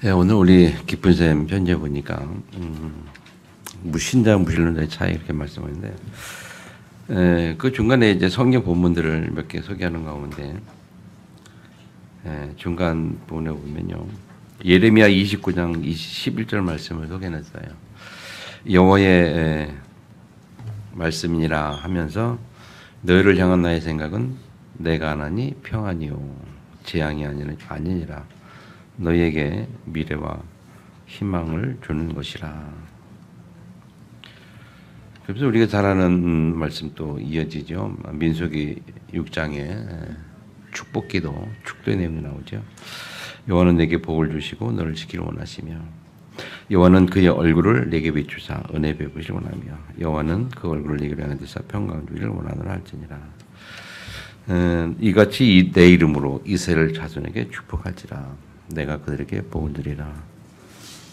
예, 오늘 우리 기쁜 쌤 편지에 보니까 무신자 무신론자의 차이 이렇게 말씀하는데 그 중간에 이제 성경 본문들을 몇 개 소개하는 가운데 중간 부분에 보면요, 예레미야 29장 11절 말씀을 소개했어요. 여호와의 말씀이니라 하면서 너희를 향한 나의 생각은 내가 하나니 평안이요 재앙이 아니니라 너희에게 미래와 희망을 주는 것이라. 그래서 우리가 잘 아는 말씀 또 이어지죠. 민수기 6장에 축복기도, 축도의 내용이 나오죠. 여호와는 내게 복을 주시고 너를 지키를 원하시며 여호와는 그의 얼굴을 내게 비추사 은혜 베푸시를 원하며 여호와는 그 얼굴을 내게 향하여 드사 평강을 주기를 원하노라 할지니라. 이같이 내 이름으로 이스라엘 자손에게 축복할지라. 내가 그들에게 복을 주리라.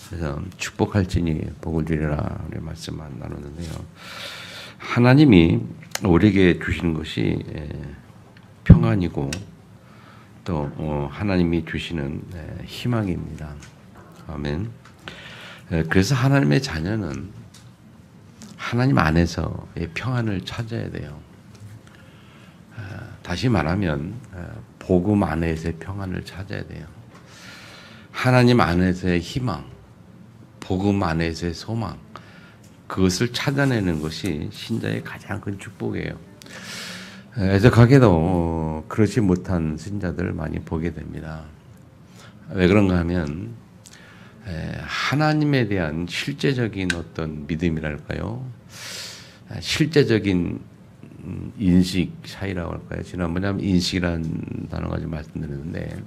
그래서 축복할지니 복을 주리라 우리 말씀 나누는데요. 하나님이 우리에게 주시는 것이 평안이고 또 하나님이 주시는 희망입니다. 아멘. 그래서 하나님의 자녀는 하나님 안에서 평안을 찾아야 돼요. 다시 말하면 복음 안에서의 평안을 찾아야 돼요. 하나님 안에서의 희망, 복음 안에서의 소망, 그것을 찾아내는 것이 신자의 가장 큰 축복이에요. 애석하게도 그렇지 못한 신자들을 많이 보게 됩니다. 왜 그런가 하면 하나님에 대한 실제적인 어떤 믿음이랄까요? 실제적인 인식 차이라고 할까요? 지난번에 인식이라는 단어가 좀 말씀드렸는데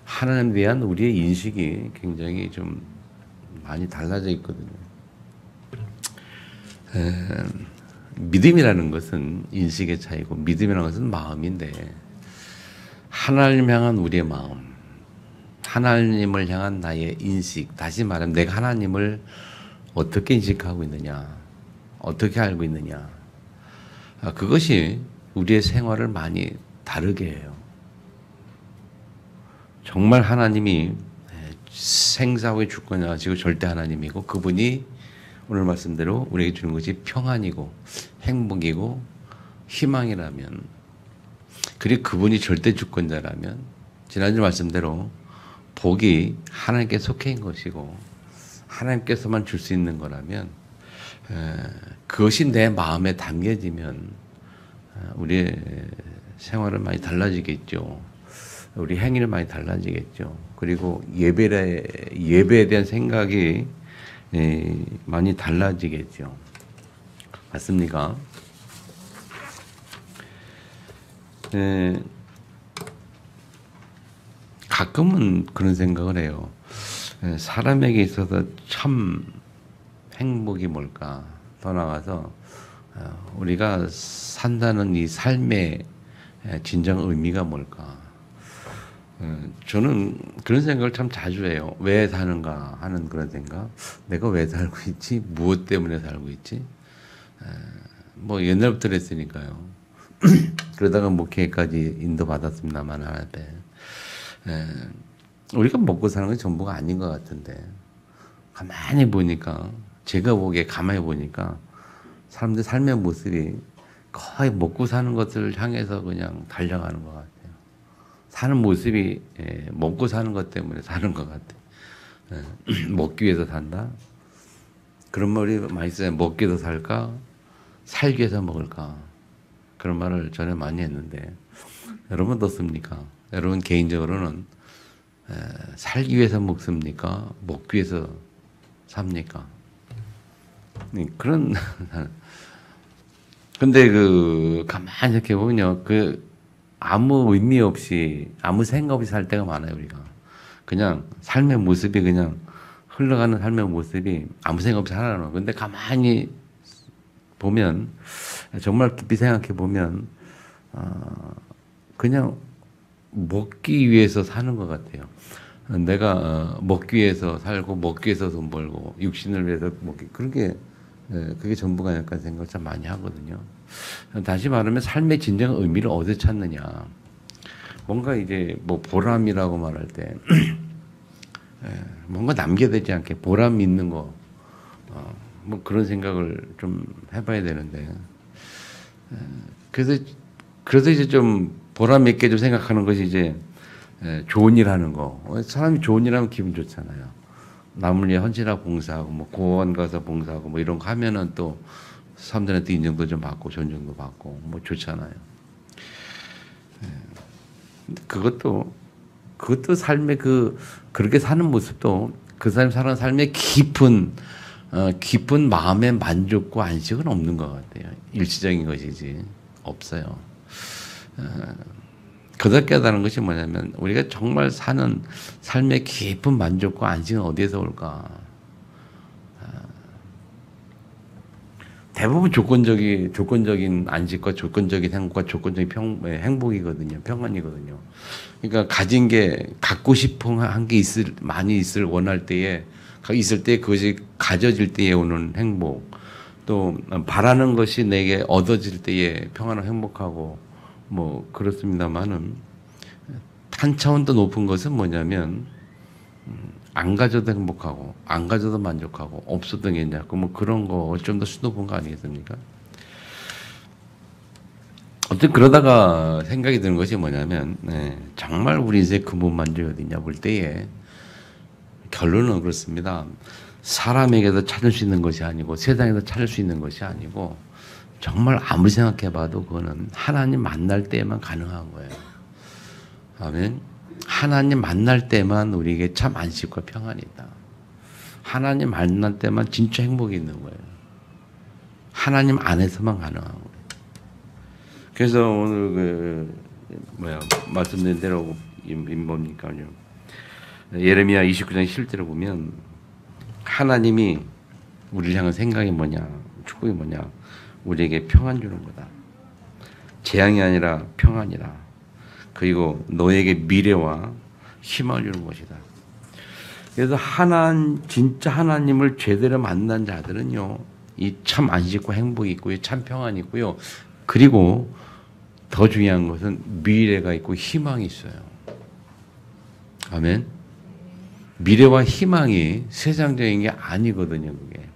하나님에 대한 우리의 인식이 굉장히 좀 많이 달라져 있거든요. 믿음이라는 것은 인식의 차이고 믿음이라는 것은 마음인데 하나님 향한 우리의 마음, 하나님을 향한 나의 인식, 다시 말하면 내가 하나님을 어떻게 인식하고 있느냐, 어떻게 알고 있느냐, 그것이 우리의 생활을 많이 다르게 해요. 정말 하나님이 생사의 주권자시고 절대 하나님이고 그분이 오늘 말씀대로 우리에게 주는 것이 평안이고 행복이고 희망이라면, 그리고 그분이 절대 주권자라면 지난주 말씀대로 복이 하나님께 속해 있는 것이고 하나님께서만 줄 수 있는 거라면 그것이 내 마음에 담겨지면 우리의 생활은 많이 달라지겠죠. 우리 행위는 많이 달라지겠죠. 그리고 예배에 대한 생각이 많이 달라지겠죠. 맞습니까? 가끔은 그런 생각을 해요. 사람에게 있어서 참 행복이 뭘까? 더 나아가서 우리가 산다는 이 삶의 진정 의미가 뭘까? 저는 그런 생각을 참 자주 해요. 왜 사는가 하는 그런 생각. 내가 왜 살고 있지? 무엇 때문에 살고 있지? 뭐 옛날부터 그랬으니까요. 그러다가 목회까지 인도받았습니다만 하는데 우리가 먹고 사는 건 전부가 아닌 것 같은데 가만히 보니까, 제가 보기에 가만히 보니까 사람들 삶의 모습이 거의 먹고 사는 것을 향해서 그냥 달려가는 것 같아요. 사는 모습이 먹고 사는 것 때문에 사는 것 같아요. 먹기 위해서 산다? 그런 말이 많이 써요. 먹기 위해서 살까? 살기 위해서 먹을까? 그런 말을 전에 많이 했는데 여러분 어떻습니까? 여러분 개인적으로는 살기 위해서 먹습니까? 먹기 위해서 삽니까? 그런 근데 가만히 이렇게 보면요, 아무 의미 없이 아무 생각 없이 살 때가 많아요. 우리가 그냥 삶의 모습이 그냥 흘러가는 삶의 모습이 아무 생각 없이 살아가는 거예요. 근데 가만히 보면, 정말 깊이 생각해 보면 그냥 먹기 위해서 사는 것 같아요. 내가 먹기 위해서 살고 먹기 위해서 돈 벌고 육신을 위해서 먹기, 그게 전부가 약간 생각을 참 많이 하거든요. 다시 말하면 삶의 진정 의미를 어디서 찾느냐. 뭔가 이제 뭐 보람이라고 말할 때 뭔가 남겨야 되지 않게 보람 있는 거, 뭐 그런 생각을 좀 해봐야 되는데, 그래서 이제 좀 보람 있게 좀 생각하는 것이 이제 좋은 일 하는 거. 사람이 좋은 일 하면 기분 좋잖아요. 남을 위해 헌신하고 봉사하고 뭐 공원 가서 봉사하고 뭐 이런 거 하면은 또 사람들한테 인정도 좀 받고 존중도 받고 뭐 좋잖아요. 그것도 삶의 그렇게 사는 모습도 그 사람이 사는 삶의 깊은 마음의 만족과 안식은 없는 것 같아요. 일시적인 것이지 없어요. 그다 깨달은 것이 뭐냐면 우리가 정말 사는 삶의 깊은 만족과 안식은 어디에서 올까? 대부분 조건적인 안식과 조건적인 행복과 조건적인 행복이거든요. 평안이거든요. 그러니까 가진 게 갖고 싶은 한 게 많이 원할 때에 있을 때 그것이 가져질 때에 오는 행복, 또 바라는 것이 내게 얻어질 때에 평안하고 행복하고 뭐 그렇습니다만은 한 차원 더 높은 것은 뭐냐면 안 가져도 행복하고 안 가져도 만족하고 없어도 괜찮고 뭐 그런 거 좀 더 수놓은 거 아니겠습니까? 어쨌든 그러다가 생각이 드는 것이 뭐냐면 정말 우리 인생의 근본 만족이 어디냐 볼 때에 결론은 그렇습니다. 사람에게서 찾을 수 있는 것이 아니고 세상에서 찾을 수 있는 것이 아니고 정말 아무리 생각해봐도 그거는 하나님 만날 때에만 가능한 거예요. 아멘. 하나님 만날 때만 우리에게 참 안식과 평안이 있다. 하나님 만날 때만 진짜 행복이 있는 거예요. 하나님 안에서만 가능한 거예요. 그래서 오늘 말씀드린 대로 뭡니까요? 예레미야 29장 11절을 보면 하나님이 우리를 향한 생각이 뭐냐, 축복이 뭐냐, 우리에게 평안 주는 거다. 재앙이 아니라 평안이라. 그리고 너에게 미래와 희망을 주는 것이다. 그래서 진짜 하나님을 제대로 만난 자들은요, 이 참 안식과 행복이 있고요, 참 평안이 있고요. 그리고 더 중요한 것은 미래가 있고 희망이 있어요. 아멘. 미래와 희망이 세상적인 게 아니거든요, 그게.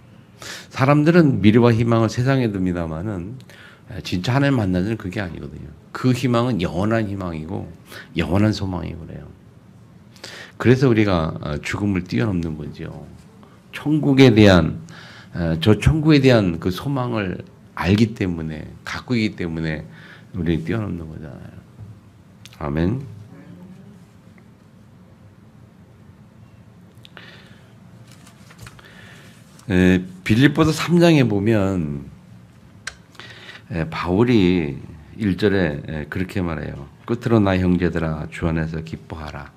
사람들은 미래와 희망을 세상에 둡니다만은 진짜 하나님 만나는 자는 그게 아니거든요. 그 희망은 영원한 희망이고 영원한 소망이고 그래요. 그래서 우리가 죽음을 뛰어넘는 거죠. 천국에 대한 그 소망을 알기 때문에 갖고 있기 때문에 우리는 뛰어넘는 거잖아요. 아멘. 빌립보서 3장에 보면 바울이 1절에 그렇게 말해요. 끝으로 나 형제들아 주 안에서 기뻐하라.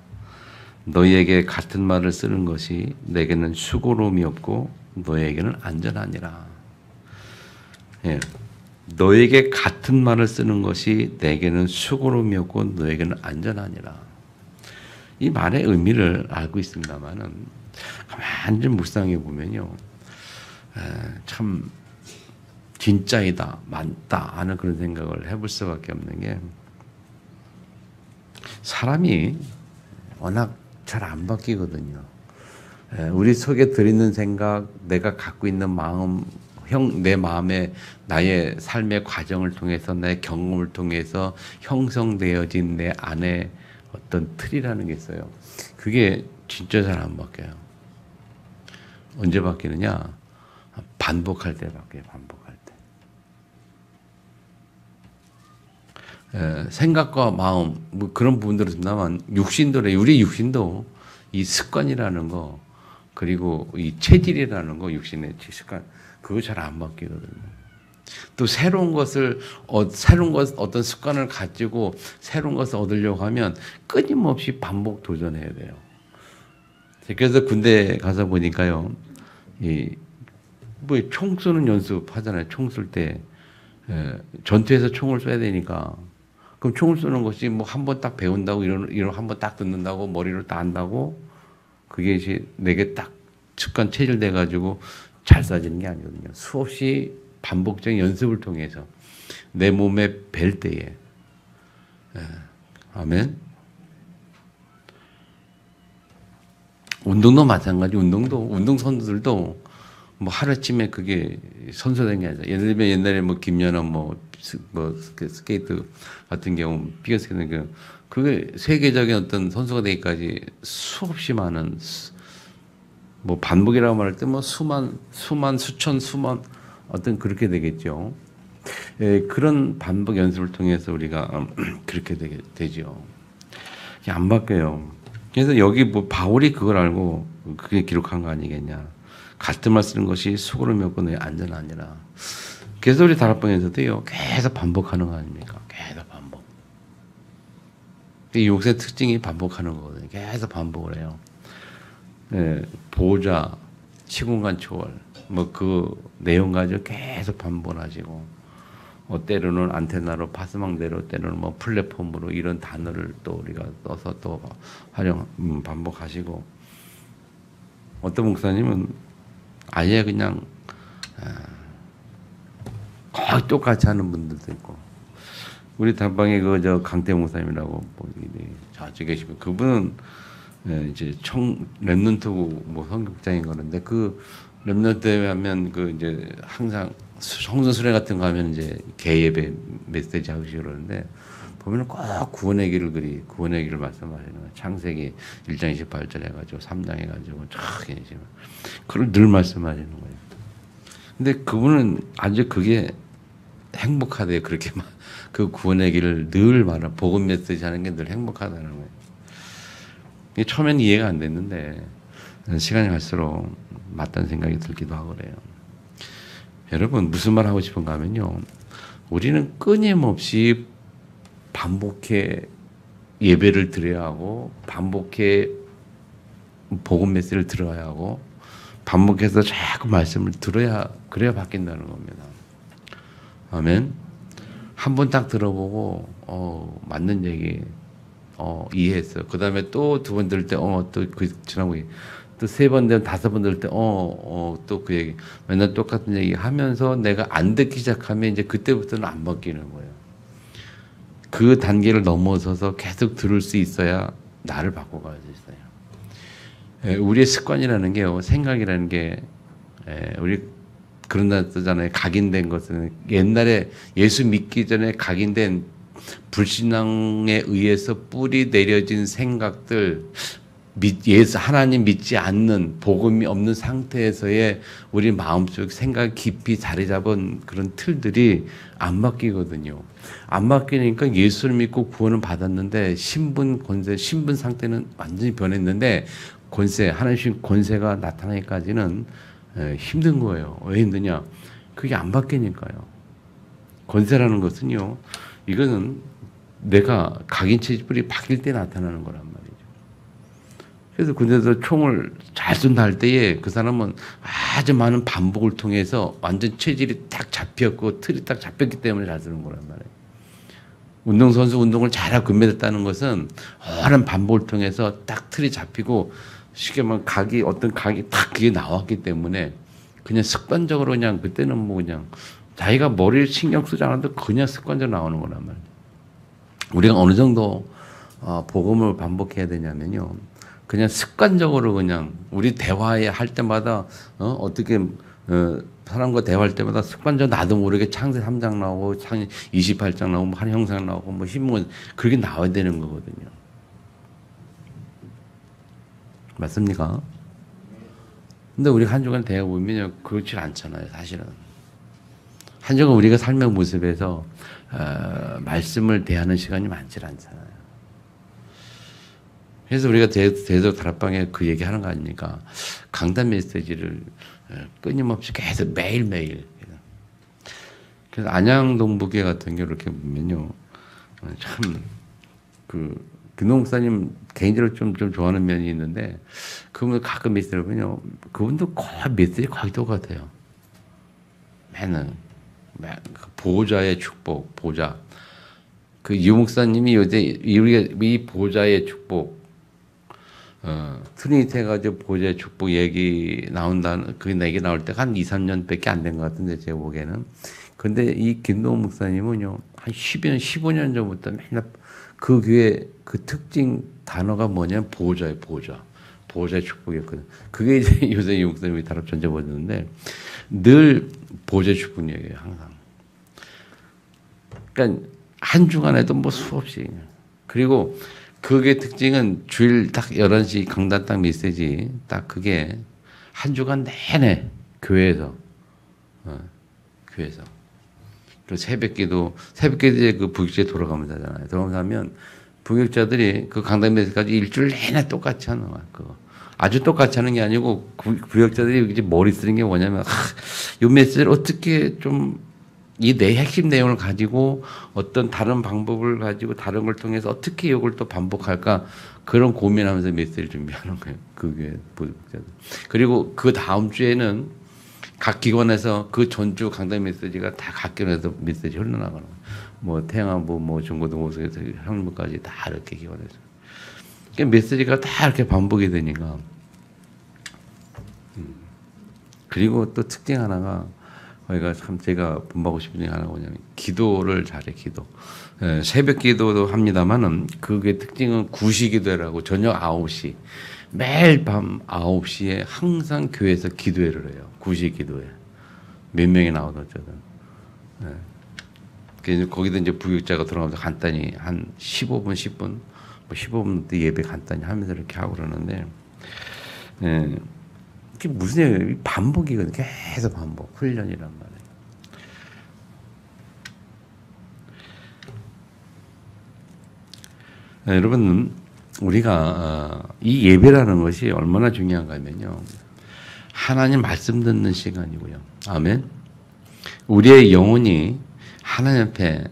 너희에게 같은 말을 쓰는 것이 내게는 수고로움이 없고 너희에게는 안전하니라. 너에게 같은 말을 쓰는 것이 내게는 수고로움이 없고 너에게는 안전하니라. 이 말의 의미를 알고 있습니다만은 가만히 좀 묵상해 보면요, 참 진짜이다, 맞다 하는 그런 생각을 해볼 수밖에 없는 게 사람이 워낙 잘 안 바뀌거든요. 우리 속에 들있는 생각, 내가 갖고 있는 마음, 내 마음에 나의 삶의 과정을 통해서 내 경험을 통해서 형성되어진 내 안에 어떤 틀이라는 게 있어요. 그게 진짜 잘 안 바뀌어요. 언제 바뀌느냐? 반복할 때 바뀌어요. 반복할 때. 생각과 마음 뭐 그런 부분들은 있습니다만 우리 육신도 이 습관이라는 거 그리고 이 체질이라는 거 육신의 습관 그거 잘 안 바뀌거든요. 또 새로운 어떤 습관을 가지고 새로운 것을 얻으려고 하면 끊임없이 반복 도전해야 돼요. 그래서 군대 가서 보니까요, 총 쏘는 연습 하잖아요. 총 쏠 때 전투에서 총을 쏴야 되니까 그럼 총을 쏘는 것이 뭐 한 번 딱 배운다고 이런 한 번 딱 듣는다고 머리로 딱 안다고 그게 이제 내게 딱 습관 체질돼 가지고 잘 쏴지는 게 아니거든요. 수없이 반복적인 연습을 통해서 내 몸에 뵐 때에 아멘. 운동도 마찬가지. 운동 선수들도 뭐 하루쯤에 그게 선수된 게 아니라 예를 들면 옛날에 뭐 김연아 스케이트 같은 경우 피겨스케이트는 그게 세계적인 어떤 선수가 되기까지 수없이 많은 뭐 반복이라고 말할 때 뭐 수만 수천 어떤 그렇게 되겠죠. 예, 그런 반복 연습을 통해서 우리가 그렇게 되죠. 안 바뀌어요. 그래서 여기 뭐 바울이 그걸 알고 그게 기록한 거 아니겠냐. 가르침을 쓰는 것이 수고를 메고 너의 안전하니라. 그래서 우리 다락방에서도요 계속 반복하는 거 아닙니까? 계속 반복. 이 욕의 특징이 반복하는 거거든요. 계속 반복을 해요. 예, 보호자, 시공간 초월, 뭐 그 내용 가지고 계속 반복하시고, 때로는 안테나로 파스망대로, 때로는 뭐 플랫폼으로 이런 단어를 또 우리가 써서 또 반복하시고, 어떤 목사님은 아예 그냥 거의 똑같이 하는 분들도 있고, 우리 단방에 강태 목사님이라고 저쪽에 계시고 그분은 이제 랩넌트 뭐 성격장인 거는데 그 랩넌트에 하면 이제 항상 성전 수련 같은 거 하면 이제 개예배 메시지 하시고 그러는데 보면은 꼭 구원의 길을 말씀하시는 거예요. 창세기 1장 28절 해가지고 3장 해가지고 쫙 계시면 그걸 늘 말씀하시는 거예요. 근데 그분은 아주 그게 행복하대요. 그렇게 막 그 구원의 길을 늘 복음 메시지 하는 게 늘 행복하다는 거예요. 이게 처음에는 이해가 안 됐는데 시간이 갈수록 맞다는 생각이 들기도 하고 그래요. 여러분 무슨 말 하고 싶은가 하면요. 우리는 끊임없이 반복해 예배를 드려야 하고 반복해 복음 메시지를 들어야 하고 반복해서 자꾸 말씀을 들어야 그래야 바뀐다는 겁니다. 아멘. 한 번 딱 들어보고 맞는 얘기 이해했어. 그 다음에 또 두 번 들을 때 또 그 지나고 또 세 번 되면 5번 들을 때 또 그 얘기 맨날 똑같은 얘기 하면서 내가 안 듣기 시작하면 이제 그때부터는 안 바뀌는 거예요. 그 단계를 넘어서서 계속 들을 수 있어야 나를 바꿔갈 수 있어요. 우리의 습관이라는 게요, 생각이라는 게 우리 그런 날 쓰잖아요. 각인된 것은 옛날에 예수 믿기 전에 각인된 불신앙에 의해서 뿌리 내려진 생각들, 하나님 믿지 않는 복음이 없는 상태에서의 우리 마음속 생각 깊이 자리 잡은 그런 틀들이 안 바뀌거든요. 안 바뀌니까 예수를 믿고 구원을 받았는데 신분 상태는 완전히 변했는데 하나님 권세가 나타나기까지는 힘든 거예요. 왜 힘드냐? 그게 안 바뀌니까요. 권세라는 것은요, 이거는 내가 각인 체질이 바뀔 때 나타나는 거란 말이죠. 그래서 군대에서 총을 잘 쏜다 할 때에 그 사람은 아주 많은 반복을 통해서 완전 체질이 딱 잡혔고 틀이 딱 잡혔기 때문에 잘 쓰는 거란 말이에요. 운동선수 운동을 잘하고 금메달따는 것은 오랜 반복을 통해서 딱 틀이 잡히고 쉽게 말하면 어떤 각이 딱 그게 나왔기 때문에 그냥 습관적으로 그냥 그때는 뭐 그냥 자기가 머리를 신경 쓰지 않아도 그냥 습관적으로 나오는 거란 말이에요. 우리가 어느 정도 복음을 반복해야 되냐면요. 그냥 습관적으로 그냥 우리 대화에 할 때마다 어떻게 사람과 대화할 때마다 습관적으로 나도 모르게 창세 3장 나오고 창세 28장 나오고 한 형상 나오고 뭐 신문 그렇게 나와야 되는 거거든요. 맞습니까? 근데 우리 한 주간 대화 보면요, 그렇지 않잖아요, 사실은. 한 주간 우리가 삶의 모습에서 말씀을 대하는 시간이 많지 않잖아요. 그래서 우리가 대적 다락방에 그 얘기하는 거 아닙니까? 강단 메시지를 끊임없이 계속 매일매일. 그래서 안양동부교회 같은 경우 이렇게 보면요, 참 근동 목사님 개인적으로 좀 좋아하는 면이 있는데 그분 가끔 메시지를 보면요, 그분도 거의 메시지 거의 똑같아요. 맨날 보호자의 축복, 보호자. 그 유 목사님이 요새 이 보호자의 축복, 트리니티 해가지고 보호자의 축복 얘기 그 얘기 나올 때가 한 2, 3년밖에 안 된 것 같은데 제가 보기에는. 근데 이 김동훈 목사님은요, 한 15년 전부터 맨날 그 교회 그 특징 단어가 뭐냐면 보호자예요, 보호자. 보호자의 축복이었거든. 그게 이제 요새 이 목사님이 다른 전제버렸는데 늘 보호자의 축복 얘기예요, 항상. 그러니까 한 주간에도 뭐 수없이. 그리고 그게 특징은 주일 딱 11시 강단 딱 메시지 딱 그게 한 주간 내내 교회에서 교회에서 그리고 새벽기도에 그 부역자에 돌아가면서 하잖아요. 돌아가면서 하면 부역자들이 그 강단 메시지까지 일주일 내내 똑같이 하는 거야. 그거. 아주 똑같이 하는 게 아니고 부역자들이 이제 머리 쓰는 게 뭐냐면 이 메시지를 어떻게 좀 이 내 핵심 내용을 가지고 어떤 다른 방법을 가지고 다른 걸 통해서 어떻게 이걸 또 반복할까 그런 고민하면서 메시지를 준비하는 거예요. 그게 부역자들. 그리고 그 다음 주에는 각 기관에서 그 전주 강단 메시지가 다 각 기관에서 메시지 흘러나가는 거예요. 뭐 태양안부, 뭐 중고등고속에서 향부까지 다 이렇게 기관에서. 그러니까 메시지가 다 이렇게 반복이 되니까. 그리고 또 특징 하나가 저희가 참 제가 본받고 싶은 게 하나가 뭐냐면 기도를 잘해, 기도. 예, 새벽 기도도 합니다만은 그게 특징은 구시 기도라고 저녁 9시. 매일 밤 9시에 항상 교회에서 기도회를 해요. 구시 기도회. 몇 명이 나오든 어쩌든. 예. 그래서 거기도 이제 부역자가 들어가면서 간단히 한 15분, 10분, 뭐 15분 때 예배 간단히 하면서 이렇게 하고 그러는데, 예. 이게 무슨 얘기예요? 반복이거든요. 계속 반복. 훈련이란 말이에요. 네, 여러분, 우리가 이 예배라는 것이 얼마나 중요한가 하면요. 하나님 말씀 듣는 시간이고요. 아멘. 우리의 영혼이 하나님 앞에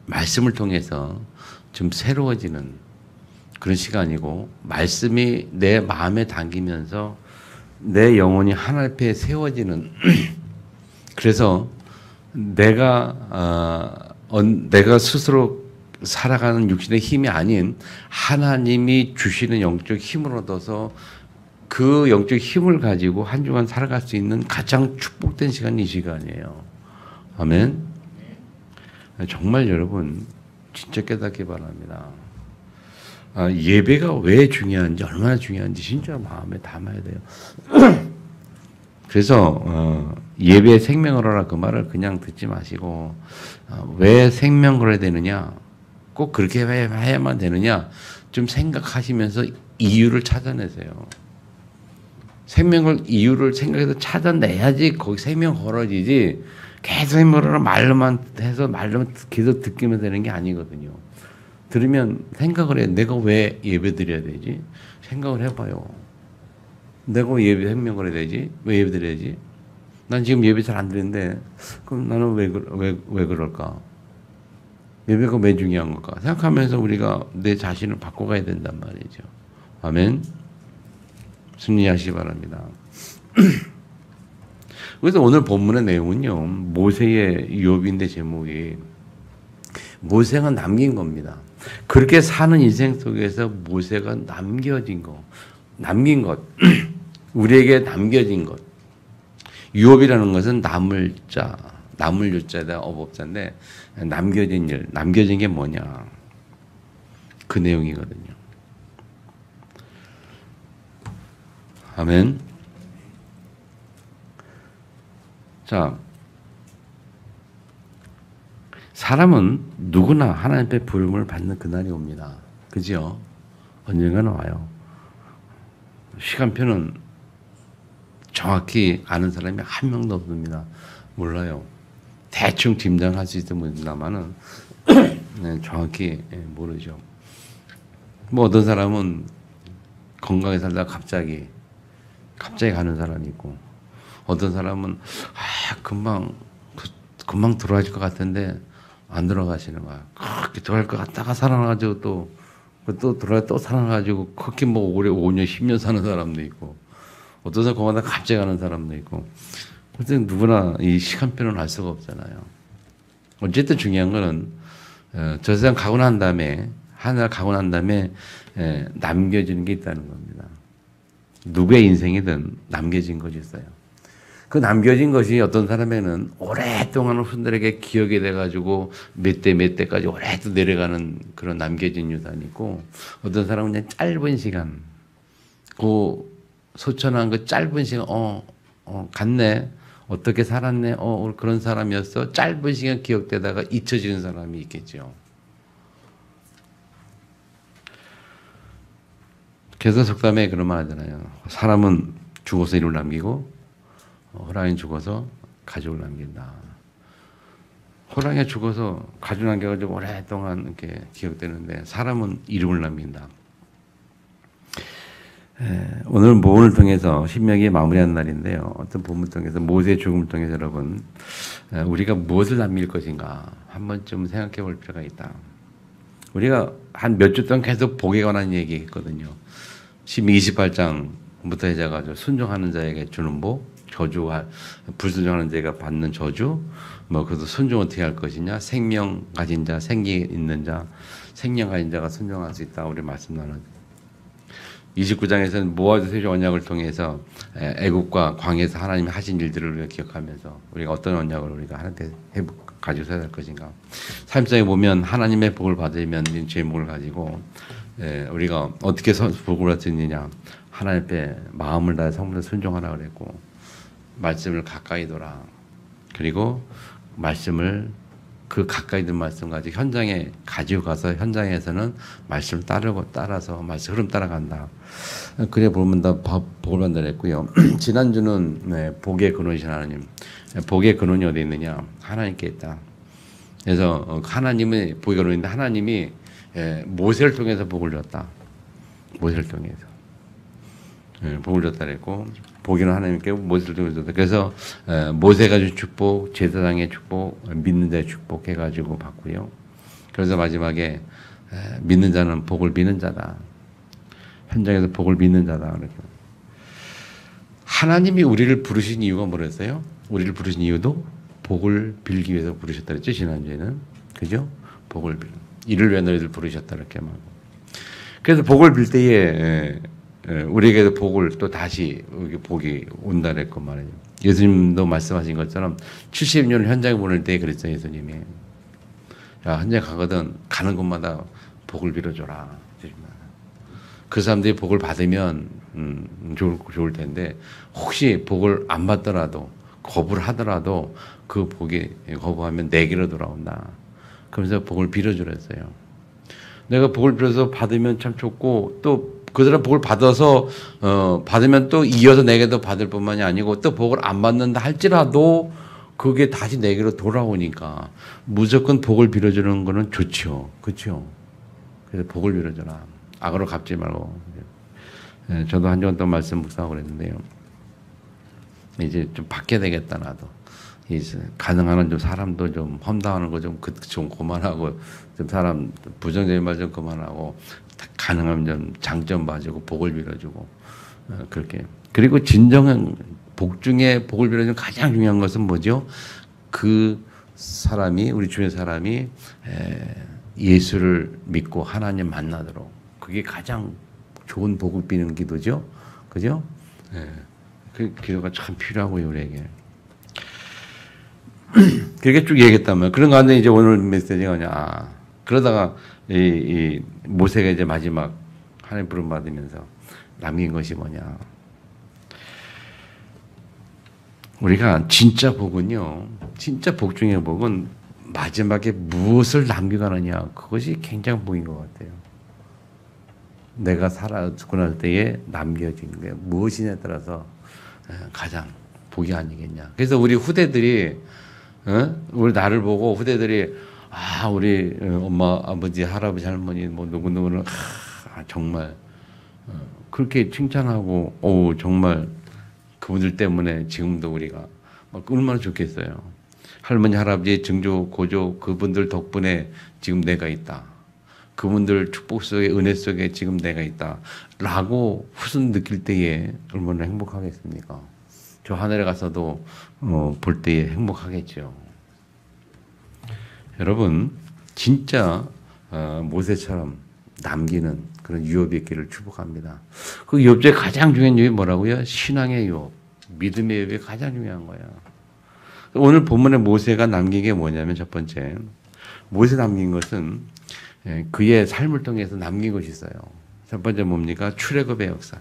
말씀을 통해서 좀 새로워지는 그런 시간이고, 말씀이 내 마음에 담기면서 내 영혼이 하나님 앞에 세워지는 그래서 내가 스스로 살아가는 육신의 힘이 아닌 하나님이 주시는 영적 힘을 얻어서 그 영적 힘을 가지고 한 주간 살아갈 수 있는 가장 축복된 시간이 이 시간이에요. 아멘. 정말 여러분 진짜 깨닫기 바랍니다. 예배가 왜 중요한지, 얼마나 중요한지 진짜 마음에 담아야 돼요. 그래서 예배에 생명을 하라 그 말을 그냥 듣지 마시고 왜 생명을 해야 되느냐, 꼭 그렇게 해야만 되느냐 좀 생각하시면서 이유를 찾아내세요. 이유를 생각해서 찾아내야지 거기 생명 걸어지지, 계속 생명을 말로만 해서 말로만 계속 듣기만 되는 게 아니거든요. 들으면 생각을 해. 내가 왜 예배 드려야 되지? 생각을 해봐요. 내가 왜 예배 생명을 해야 되지? 왜 예배 드려야지? 난 지금 예배 잘 안 드리는데 그럼 나는 왜 그럴까? 예배가 왜 중요한 걸까? 생각하면서 우리가 내 자신을 바꿔가야 된단 말이죠. 아멘. 승리하시기 바랍니다. 그래서 오늘 본문의 내용은요, 모세의 유업인데 제목이 모세가 남긴 겁니다. 그렇게 사는 인생 속에서 모세가 남긴 것, 우리에게 남겨진 것. 유업이라는 것은 남을 유자에다 어법자인데, 남겨진 게 뭐냐. 그 내용이거든요. 아멘. 자, 사람은 누구나 하나님 앞에 부름을 받는 그날이 옵니다. 그죠? 언젠가는 와요. 시간표는 정확히 아는 사람이 한 명도 없습니다. 몰라요. 대충 짐작할 수 있습니다만은 정확히 모르죠. 뭐 어떤 사람은 건강에 살다가 갑자기 가는 사람이 있고, 어떤 사람은 금방 돌아가실 것 같은데 안 돌아가시는 거야. 그렇게 돌아갈 것 같다가 살아나가지고 또 돌아가 또 살아나가지고 그렇게 뭐 오래 5년 10년 사는 사람도 있고, 어떤 사람 건강하다 갑자기 가는 사람도 있고. 그래서 누구나 이 시간표는 알 수가 없잖아요. 어쨌든 중요한 거는 저 세상 가고 난 다음에, 하늘 가고 난 다음에 남겨지는 게 있다는 겁니다. 누구의 인생이든 남겨진 것이 있어요. 그 남겨진 것이 어떤 사람에는 오랫동안 후손들에게 기억이 돼가지고 몇 대까지 오랫동안 내려가는 그런 남겨진 유산이 있고, 어떤 사람은 그냥 짧은 시간, 그 소천한 그 짧은 시간, 갔네. 어떻게 살았네. 그런 사람이었어. 짧은 시간 기억되다가 잊혀지는 사람이 있겠죠. 개서 속담에 그런 말 하잖아요. 사람은 죽어서 이름을 남기고, 호랑이는 죽어서 가족을 남긴다. 호랑이가 죽어서 가족 남겨가지고 오랫동안 이렇게 기억되는데, 사람은 이름을 남긴다. 오늘 모험을 통해서 신명기 마무리하는 날인데요. 어떤 본문을 통해서 모세의 죽음을 통해서 여러분 우리가 무엇을 남길 것인가 한 번쯤 생각해 볼 필요가 있다. 우리가 한 몇 주 동안 계속 복에 관한 얘기했거든요. 신명기 28장부터 해져가지고 순종하는 자에게 주는 복, 저주와 불순종하는 자가 받는 저주, 그래서 순종 어떻게 할 것이냐, 생명 가진 자, 생기 있는 자, 생명 가진 자가 순종할 수 있다. 우리 말씀 나누죠. 29장에서는 모아드 세조 언약을 통해서 애국과 광야에서 하나님이 하신 일들을 우리가 기억하면서 우리가 어떤 언약을 우리가 하나님께 가지고 서야 할 것인가. 3장에 보면 하나님의 복을 받으면 제목을 가지고 우리가 어떻게 복을 받느냐. 하나님 앞에 마음을 다해 성품을 순종하라 그랬고 말씀을 가까이 둬라. 그리고 말씀을 그 가까이 든 말씀 가지고 현장에 가지고 가서 현장에서는 말씀을 따라서 말씀 흐름 따라간다. 그래 보면 다 복을 받는다 했고요. 지난주는 복의 근원이신 하나님. 복의 근원이 어디 있느냐? 하나님께 있다. 그래서 하나님의 복의 근원인데 하나님이 모세를 통해서 복을 줬다. 모세를 통해서 복을 줬다 그랬고 복이는 하나님께 모세를 통해서 줬다. 그래서 모세가 준 축복, 제사장의 축복, 믿는 자의 축복 해가지고 받고요. 그래서 마지막에 믿는 자는 복을 비는 자다. 현장에서 복을 비는 자다. 그렇게. 하나님이 우리를 부르신 이유가 뭐랬어요? 우리를 부르신 이유도 복을 빌기 위해서 부르셨다 그랬죠, 지난주에는. 그죠? 복을 빌. 이를 위해 너희들 부르셨다 이렇게 말하고. 그래서 복을 빌 때에 우리에게도 복을 또 다시 복이 온다 그랬고 말이에요. 예수님도 말씀하신 것처럼 70년을 현장에 보낼 때 그랬죠, 예수님이. 야, 현장에 가거든 가는 곳마다 복을 빌어줘라. 그 사람들이 복을 받으면 좋을 텐데 혹시 복을 안 받더라도 거부를 하더라도 그 복이 거부하면 내게로 돌아온다. 그러면서 복을 빌어주랬어요. 내가 복을 빌어서 받으면 참 좋고 또 그 사람 복을 받아서 받으면 또 이어서 내게도 받을 뿐만이 아니고 또 복을 안 받는다 할지라도 그게 다시 내게로 돌아오니까 무조건 복을 빌어주는 거는 좋죠. 그렇죠? 그래서 복을 빌어줘라. 악으로 갚지 말고. 저도 한 주간 동안 말씀 묵상하고 그랬는데요. 이제 좀 바뀌어야 되겠다 나도. 이제 가능한 한 좀 사람도 좀 험담하는 거 좀 그만하고 좀 사람 부정적인 말 좀 그만하고 가능하면 좀 장점 봐주고 복을 빌어주고 그렇게. 그리고 진정한 복 중에 복을 빌어주는 가장 중요한 것은 뭐죠? 그 사람이 우리 주변 사람이 예수를 믿고 하나님 만나도록 그게 가장 좋은 복을 비는 기도죠. 그죠? 그 기도가 참 필요하고요, 우리에게. 그렇게 쭉 얘기했다면 그런 가운데 이제 오늘 메시지가 뭐냐. 그러다가 이 모세가 이제 마지막 하나님 부름 받으면서 남긴 것이 뭐냐. 우리가 진짜 복은요. 진짜 복 중의 복은 마지막에 무엇을 남겨가느냐. 그것이 굉장히 복인 것 같아요. 내가 죽고 날 때에 남겨진 게 무엇이냐에 따라서 가장 복이 아니겠냐. 그래서 우리 후대들이 우리 나를 보고 후대들이 우리 엄마, 아버지, 할아버지, 할머니 뭐 누구누구는 정말 그렇게 칭찬하고 정말 그분들 때문에 지금도 우리가 얼마나 좋겠어요. 할머니, 할아버지, 증조, 고조 그분들 덕분에 지금 내가 있다. 그분들 축복 속에 은혜 속에 지금 내가 있다. 라고 후순 느낄 때에 얼마나 행복하겠습니까? 저 하늘에 가서도 볼 때에 행복하겠죠. 여러분 진짜 모세처럼 남기는 그런 유업이 있기를 축복합니다. 그 유업 중에 가장 중요한 유업이 뭐라고요? 신앙의 유업, 믿음의 유업이 가장 중요한 거야. 오늘 본문의 모세가 남긴 게 뭐냐면 첫 번째 모세 남긴 것은 그의 삶을 통해서 남긴 것이 있어요. 첫 번째 뭡니까? 출애굽의 역사.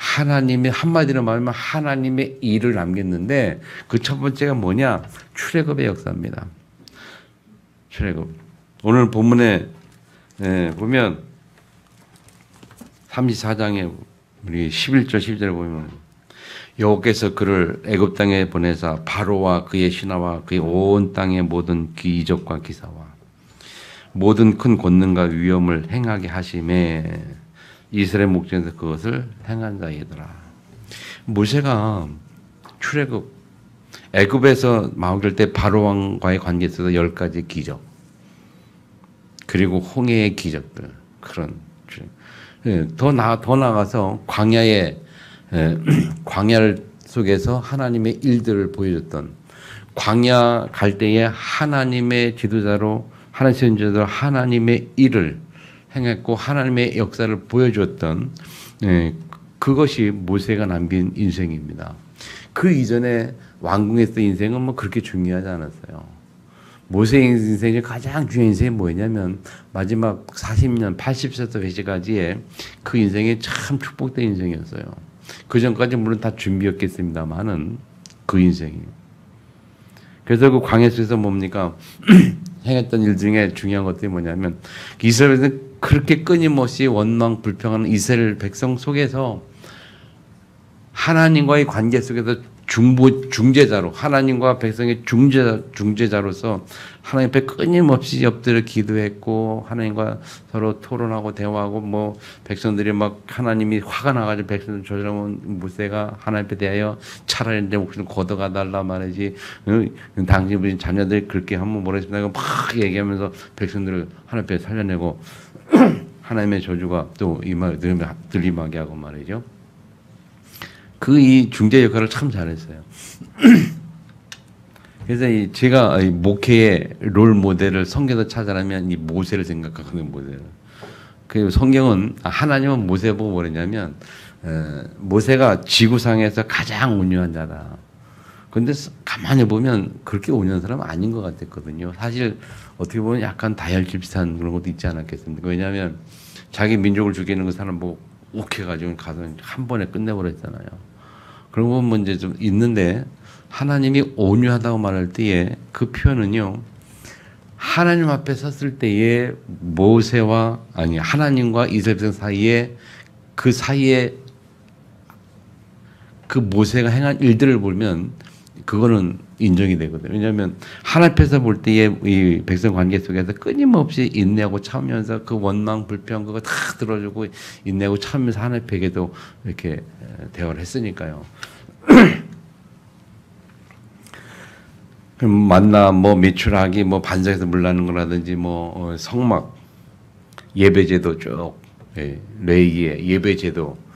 하나님의 한마디로 말하면 하나님의 일을 남겼는데 그 첫 번째가 뭐냐? 출애굽의 역사입니다. 출애굽. 오늘 본문에 보면 34장에 우리 11절 12절에 보면 여호와께서 그를 애굽 땅에 보내사 바로와 그의 신하와 그의 온 땅의 모든 기적과 기사와 모든 큰 권능과 위엄을 행하게 하심에 이스라엘 목전에서 그것을 행한 자이더라. 모세가 출애굽 애굽에서 나올 때 바로 왕과의 관계에 있어서 10가지 기적 그리고 홍해의 기적들 그런 더 나아가서 광야의 광야를 속에서 하나님의 일들을 보여줬던 광야 갈 때에 하나님의 지도자로 하나님의 선지자로 하나님의 일을 행했고 하나님의 역사를 보여줬던 그것이 모세가 남긴 인생입니다. 그 이전에 왕궁에서 인생은 뭐 그렇게 중요하지 않았어요. 모세의 인생의 가장 중요한 인생이 뭐냐면 마지막 40년 80세부터 회시까지의 그 인생이 참 축복된 인생이었어요. 그 전까지 물론 다 준비였겠습니다만은 그 인생이. 그래서 그 광야 속에서 뭡니까? 행했던 일 중에 중요한 것들이 뭐냐면 이스라엘은 그렇게 끊임없이 원망 불평하는 이스라엘 백성 속에서 하나님과의 관계 속에서 중재자로 하나님과 백성의 중재자로서 하나님 앞에 끊임없이 엎드려 기도했고 하나님과 서로 토론하고 대화하고 뭐 백성들이 막 하나님이 화가 나가지고 백성들 조절하면 모세가 하나님 앞에 대하여 차라리 내 목숨을 걷어가 달라 말이지 당신 자녀들이 그렇게 한번 모르겠습니다 막 얘기하면서 백성들을 하나님 앞에 살려내고 하나님의 저주가 또 들림하게 하고 말이죠. 이 중재 역할을 참 잘했어요. 그래서 제가 목회의 롤 모델을 성경에서 찾아라면 이 모세를 생각하는 모델을. 그 성경은 하나님은 모세 보고 뭐랬냐면 모세가 지구상에서 가장 온유한 자다. 그런데 가만히 보면 그렇게 온유한 사람은 아닌 것 같았거든요. 사실 어떻게 보면 약간 다혈질 비슷한 그런 것도 있지 않았겠습니까? 왜냐하면 자기 민족을 죽이는 그 사람 보고 욱해가지고 가서 한 번에 끝내버렸잖아요. 그런 건 문제 좀 있는데 하나님이 온유하다고 말할 때에 그 표현은요. 하나님 앞에 섰을 때에 하나님과 이스라엘 백성 사이에 그 모세가 행한 일들을 보면 그거는 인정이 되거든요. 왜냐하면 하나님 앞에서 볼 때에 이 백성 관계 속에서 끊임없이 인내하고 참으면서 그 원망 불평 그거 다 들어주고 인내하고 참으면서 하나님 앞에도 이렇게 대화를 했으니까요. 만나 매출하기 반석에서 물 나는 거라든지 성막 예배제도 쭉 레이기의 예배제도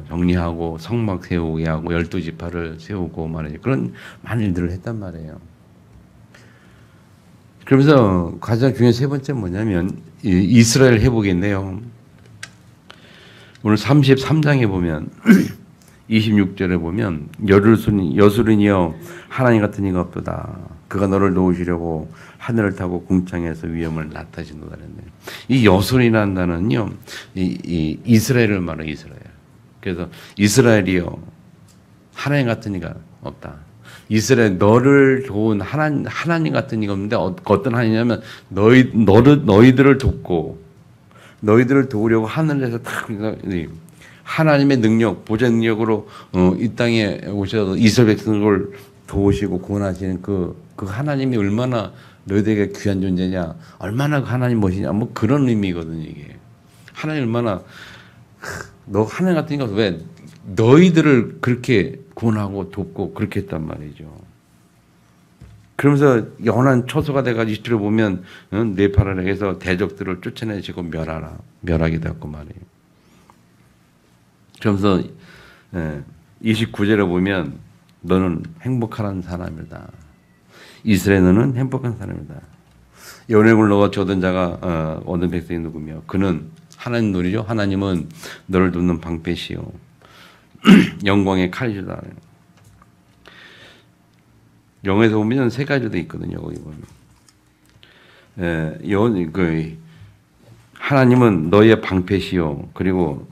정리하고 성막 세우게 하고 12지파를 세우고 말이죠. 그런 많은 일들을 했단 말이에요. 그러면서 가장 중요한 세 번째 뭐냐면 이스라엘 회복인데요. 오늘 33장에 보면 26절에 보면 여수르니여 하나님 같은 이가 없도다. 그가 너를 도우시려고 하늘을 타고 궁창에서 위엄을 나타신도다 그랬네요. 이 여수르니라는 단어는요. 이 이스라엘을 말해요. 이스라엘. 그래서 이스라엘이여 하나님 같은 이가 없다. 이스라엘 너를 도운 하나님 같은 이가 없는데 어떤 하나님이냐면 너희들을 돕고 너희들을 도우려고 하늘에서 탁 하나님의 능력 보좌 능력으로 이 땅에 오셔서 이스라엘 백성을 도우시고 구원하시는 그 하나님이 얼마나 너희들에게 귀한 존재냐 얼마나 그 하나님 멋이냐 그런 의미거든요. 이게 하나님 얼마나 너 하나님 같으니까 왜 너희들을 그렇게 구원하고 돕고 그렇게 했단 말이죠. 그러면서 연한 처소가 돼가지고 이스라엘 보면 네팔에서 대적들을 쫓아내시고 멸하게 되었고 말이에요. 그러면서 29절에 보면 너는 행복한 사람이다. 이스라엘 너는 행복한 사람이다. 연약을 너가 얻은 자가 얻은 백성이 누구며 그는 하나님 놀이죠. 하나님은 너를 돕는 방패시요 영광의 칼이다. 영에서 보면 세 가지도 있거든요. 거기 보면 하나님은 너의 방패시요 그리고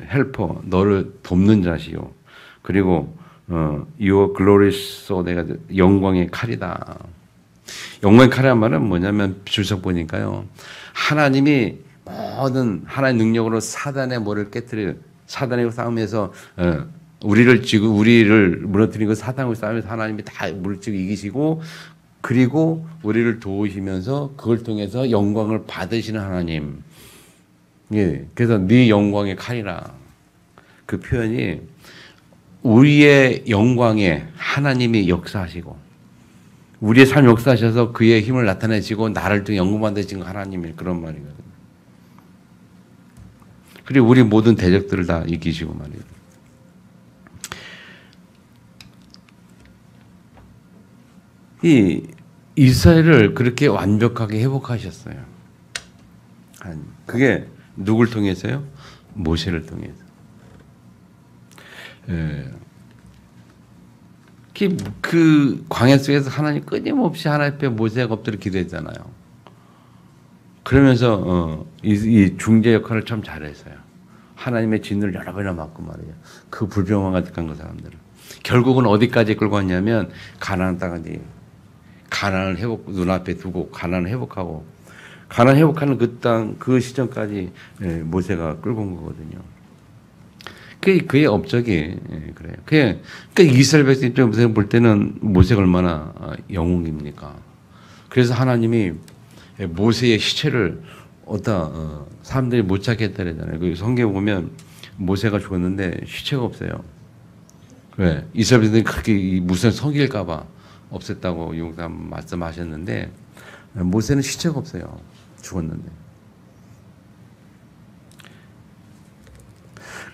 헬퍼, 너를 돕는 자시요. 그리고 your glorious sword, 내가 영광의 칼이다. 영광의 칼이란 말은 뭐냐면 줄석 보니까요. 하나님이 모든 하나님의 능력으로 사단의 머리를 깨뜨려 사단의 싸움에서 우리를 무너뜨리고 사단과 싸움에서 하나님이 다 물리치고 이기시고 그리고 우리를 도우시면서 그걸 통해서 영광을 받으시는 하나님. 예, 그래서 네 영광의 칼이라. 그 표현이 우리의 영광에 하나님이 역사하시고 우리의 삶 역사하셔서 그의 힘을 나타내시고 나를 통해 영광 받으신 하나님의 그런 말이거든요. 그리고 우리 모든 대적들을 다 이기시고 말이에요. 이 이스라엘을 그렇게 완벽하게 회복하셨어요. 그게 누굴 통해서요? 모세를 통해서. 그 광야 속에서 하나님 끊임없이 하나님 앞에 모세가 엎드려 기도했잖아요. 그러면서 이 중재 역할을 참 잘했어요. 하나님의 진노를 여러 번이나 맞고 말이에요. 그 불평만 가득한 그 사람들은. 결국은 어디까지 끌고 왔냐면 가나안 땅까지. 가나안을 눈앞에 두고 가나안을 회복하고 가나안 회복하는 그 땅, 그 시점까지 모세가 끌고 온 거거든요. 그의 업적이 그래요. 그러니까 이스라엘 백성 입장에서 볼 때는 모세가 얼마나 영웅입니까? 그래서 하나님이 모세의 시체를 사람들이 못 찾겠다 그러잖아요. 그 성경에 보면 모세가 죽었는데 시체가 없어요. 왜? 이스라엘 백성들이 그렇게 무슨 성일까봐 없앴다고 용담 말씀하셨는데 모세는 시체가 없어요. 죽었는데.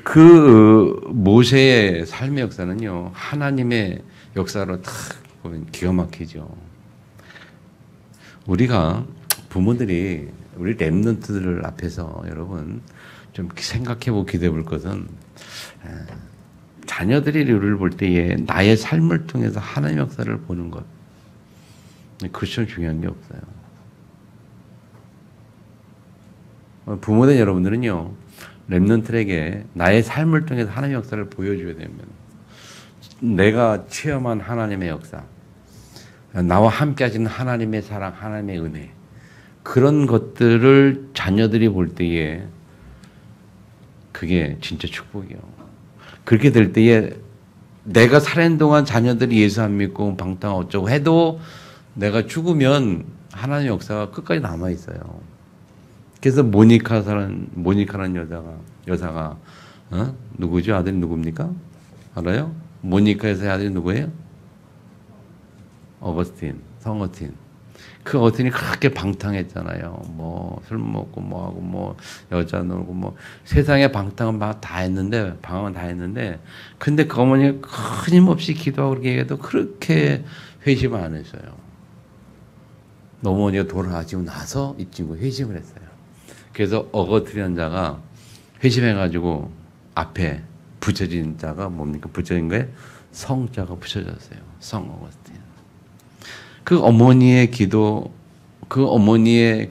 그 모세의 삶의 역사는요. 하나님의 역사로 탁 보면 기가 막히죠. 우리가 부모들이 우리 랩런트들 앞에서 여러분 좀 생각해보고 기대해볼 것은 자녀들이 우리를 볼 때에 나의 삶을 통해서 하나님의 역사를 보는 것. 그렇죠. 중요한 게 없어요. 부모된 여러분들은요. 랩런트에게 나의 삶을 통해서 하나님의 역사를 보여줘야 됩니다. 내가 체험한 하나님의 역사, 나와 함께 하시는 하나님의 사랑, 하나님의 은혜, 그런 것들을 자녀들이 볼 때에 그게 진짜 축복이에요. 그렇게 될 때에 내가 살아있는 동안 자녀들이 예수 안 믿고 방탕 어쩌고 해도 내가 죽으면 하나님의 역사가 끝까지 남아있어요. 그래서 모니카라는 여사가 누구죠? 아들이 누굽니까? 알아요? 모니카에서의 아들이 누구예요? 성 어거스틴. 그 어거스틴이 그렇게 방탕했잖아요. 뭐 술 먹고 뭐 하고 뭐 여자 놀고 뭐 세상에 방탕은 다 했는데 방황은 다 했는데 근데 그 어머니가 끊임없이 기도하고 그렇게 해도 그렇게 회심 안 했어요. 어머니가 돌아가시고 나서 이 친구 회심을 했어요. 그래서 어거스틴이라는 자가 회심해가지고 앞에 붙여진 자가 뭡니까? 붙여진 거에 성자가 붙여졌어요. 성 어거스틴. 그 어머니의 기도, 그 어머니의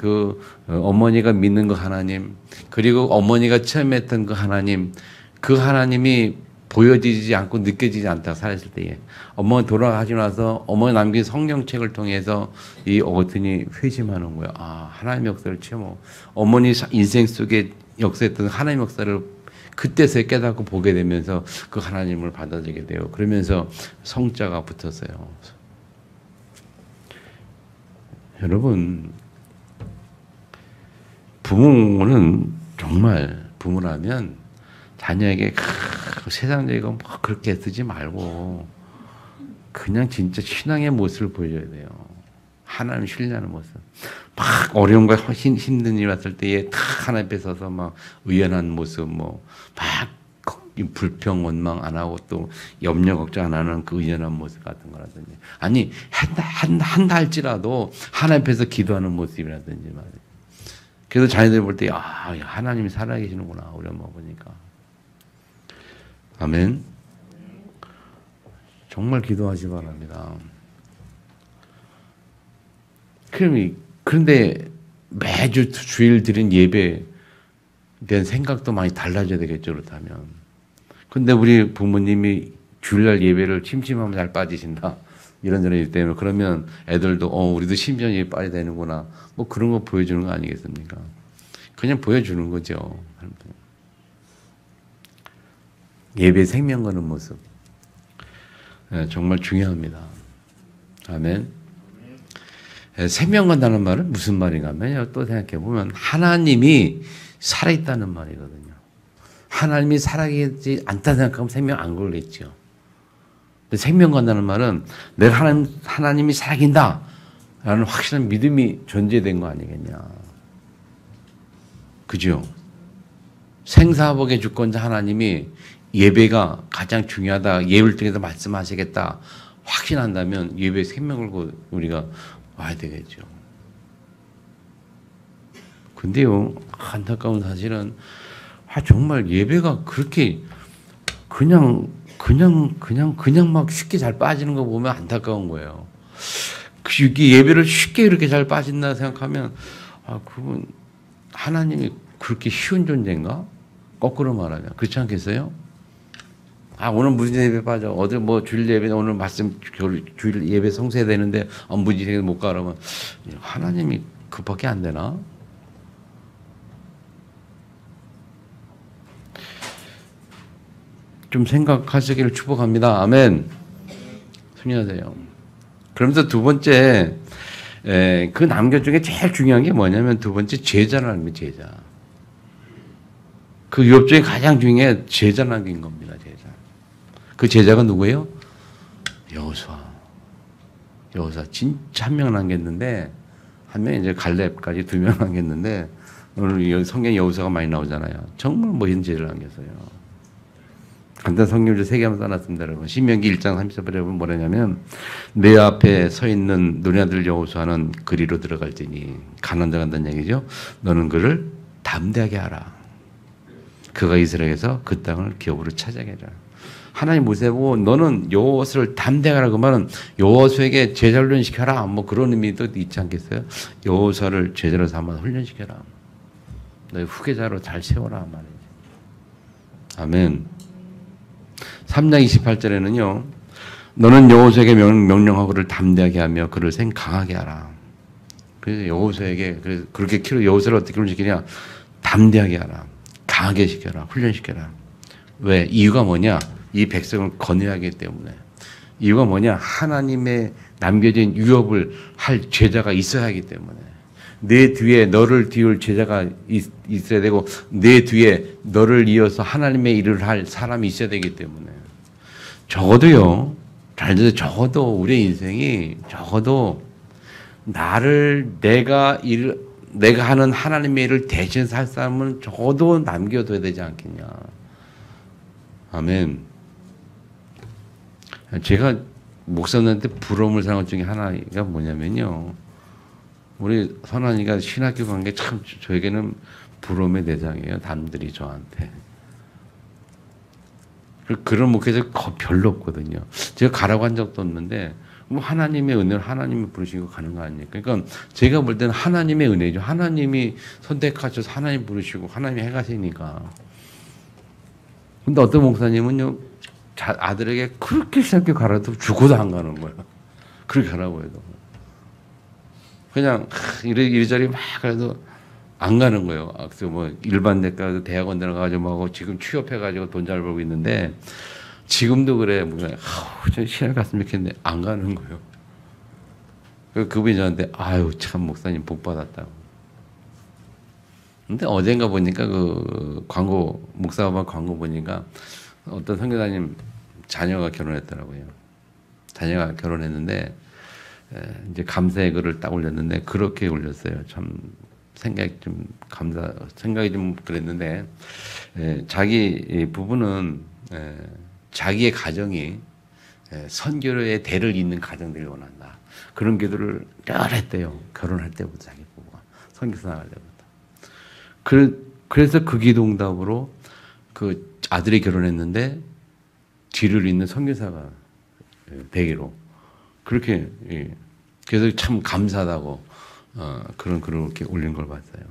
어머니가 믿는 그 하나님, 그리고 어머니가 체험했던 그 하나님이 보여지지 않고 느껴지지 않다 살았을 때에 어머니 돌아가시고 나서 어머니 남긴 성경책을 통해서 이 어거스틴이 회심하는 거예요. 아, 하나님의 역사를 체험하고 어머니 인생 속에 역사했던 하나님의 역사를 그때서야 깨닫고 보게 되면서 그 하나님을 받아들이게 돼요. 그러면서 성자가 붙었어요. 여러분, 부모는 정말 부모라면 자녀에게 세상적이고 뭐 그렇게 쓰지 말고 그냥 진짜 신앙의 모습을 보여줘야 돼요. 하나님 신뢰하는 모습. 막 어려움과 힘든 일 왔을 때에 탁 하나님 앞에 서서 막 의연한 모습, 막 불평, 원망 안 하고 또 염려, 걱정 안 하는 그 의연한 모습 같은 거라든지. 아니, 한다 할지라도 하나님 앞에서 기도하는 모습이라든지 말이에요. 그래서 자녀들이 볼 때, 하나님이 살아계시는구나. 우리 엄마 보니까. 아멘. 정말 기도하시 바랍니다. 그런데 매주 주일 드린 예배, 대한 생각도 많이 달라져야 되겠죠, 그렇다면. 근데 우리 부모님이 주일날 예배를 침침하면 잘 빠지신다. 이런저런 일 때문에 그러면 애들도 우리도 심지어 예배 빠져야 되는구나. 뭐 그런 거 보여주는 거 아니겠습니까? 그냥 보여주는 거죠. 예배 생명 거는 모습. 정말 중요합니다. 아멘. 생명 건다는 말은 무슨 말인가 하면요. 또 생각해 보면 하나님이 살아있다는 말이거든요. 하나님이 살아계지 않다 생각하면 생명 안 걸겠죠. 생명 건다는 말은 내가 하나님이 살아긴다 라는 확실한 믿음이 존재된 거 아니겠냐. 그죠? 생사복의 주권자 하나님이 예배가 가장 중요하다. 예배를 통해서 말씀하시겠다. 확신한다면 예배에 생명을 걸고 우리가 와야 되겠죠. 근데요, 안타까운 사실은 정말 예배가 그렇게 그냥 막 쉽게 잘 빠지는 거 보면 안타까운 거예요. 예배를 쉽게 이렇게 잘 빠진다 생각하면 그분 하나님이 그렇게 쉬운 존재인가? 거꾸로 말하면 그렇지 않겠어요? 오늘 무슨 예배 빠져. 어디 뭐 주일 예배 오늘 말씀 주일 예배 성수해야 되는데 무슨 예배 못 가 그러면 하나님이 그밖에 안 되나? 좀 생각하시기를 축복합니다. 아멘. 승리하세요. 그러면서 두 번째 그 남겨 중에 제일 중요한 게 뭐냐면 두 번째 제자라는 거예요. 제자. 그 율법 중에 가장 중요한 게 제자라는 겁니다. 제자. 그 제자가 누구예요? 여호수아. 여호수아 진짜 한 명 남겼는데 한 명 이제 갈렙까지 2명 남겼는데 오늘 성경에 여호수아가 많이 나오잖아요. 정말 멋있는 제자를 남겼어요. 간단 성경을 3개 써놨습니다, 여러분. 신명기 1장 30절에 보면 뭐라냐면 내 앞에 서 있는 너희 아들 여호수아는 그리로 들어갈지니 가나안 들어간다는 얘기죠. 너는 그를 담대하게 하라. 그가 이스라엘에서 그 땅을 기업으로 차지하게 하라. 하나님 모세에 보고 너는 여호수아를 담대하게 하라. 그 말은 여호수아에게 제자 훈련시켜라. 뭐 그런 의미도 있지 않겠어요? 여호수아를 제자로 삼아 훈련시켜라. 너희 후계자로 잘 세워라 말이죠. 아멘. 3장 28절에는요. 너는 여호수아에게 명령하고 그를 담대하게 하며 그를 강하게 하라. 그래서 여호수아에게 그렇게 여호수아를 어떻게 훈련시키냐? 담대하게 하라. 강하게 시켜라. 훈련시켜라. 왜? 이유가 뭐냐? 이 백성을 건해야 하기 때문에. 이유가 뭐냐? 하나님의 남겨진 유업을 할 제자가 있어야 하기 때문에. 내 뒤에 너를 뒤울 제자가 있어야 되고 내 뒤에 너를 이어서 하나님의 일을 할 사람이 있어야 되기 때문에 적어도요. 잘 들으세요. 적어도 우리의 인생이 적어도 내가 하는 하나님의 일을 대신 살 사람은 적어도 남겨둬야 되지 않겠냐. 아멘. 제가 목사님한테 부러움을 상한 중에 하나가 뭐냐면요. 우리 선한이가 신학교 간 게 참 저에게는 부러움의 대상이에요. 남들이 저한테. 그런 목회자 별로 없거든요. 제가 가라고 한 적도 없는데 뭐 하나님의 은혜를 하나님이 부르시고 가는 거 아닙니까? 그러니까 제가 볼 때는 하나님의 은혜죠. 하나님이 선택하셔서 하나님 부르시고 하나님이 해가시니까. 근데 어떤 목사님은요. 아들에게 그렇게 신학교 가라도 죽어도 안 가는 거예요. 그렇게 가라고 해도. 그냥 이리저리 막 그래도 안 가는 거예요. 그래서 뭐 일반 대과 대학원 들어가가지고 뭐 하고 지금 취업해가지고 돈 잘 벌고 있는데 지금도 그래. 저 신학 갔으면 좋겠는데 안 가는 거예요. 그분이 저한테 아유 참 목사님 복 받았다고. 근데 어젠가 보니까 그 광고 목사반 광고 보니까 어떤 선교사님 자녀가 결혼했더라고요. 자녀가 결혼했는데 이제 감사의 글을 딱 올렸는데 그렇게 올렸어요. 참 생각이 좀 그랬는데 자기 부부는 자기의 가정이 선교의 대를 잇는 가정들이 원한다. 그런 기도를 늘 했대요. 결혼할 때부터 자기 부부가 선교사 나갈 때부터. 그래서 그 기도 응답으로 그 아들이 결혼했는데 뒤를 잇는 선교사가 되기로 그렇게 그래서 참 감사하다고 그런 글을 이렇게 올린 걸 봤어요.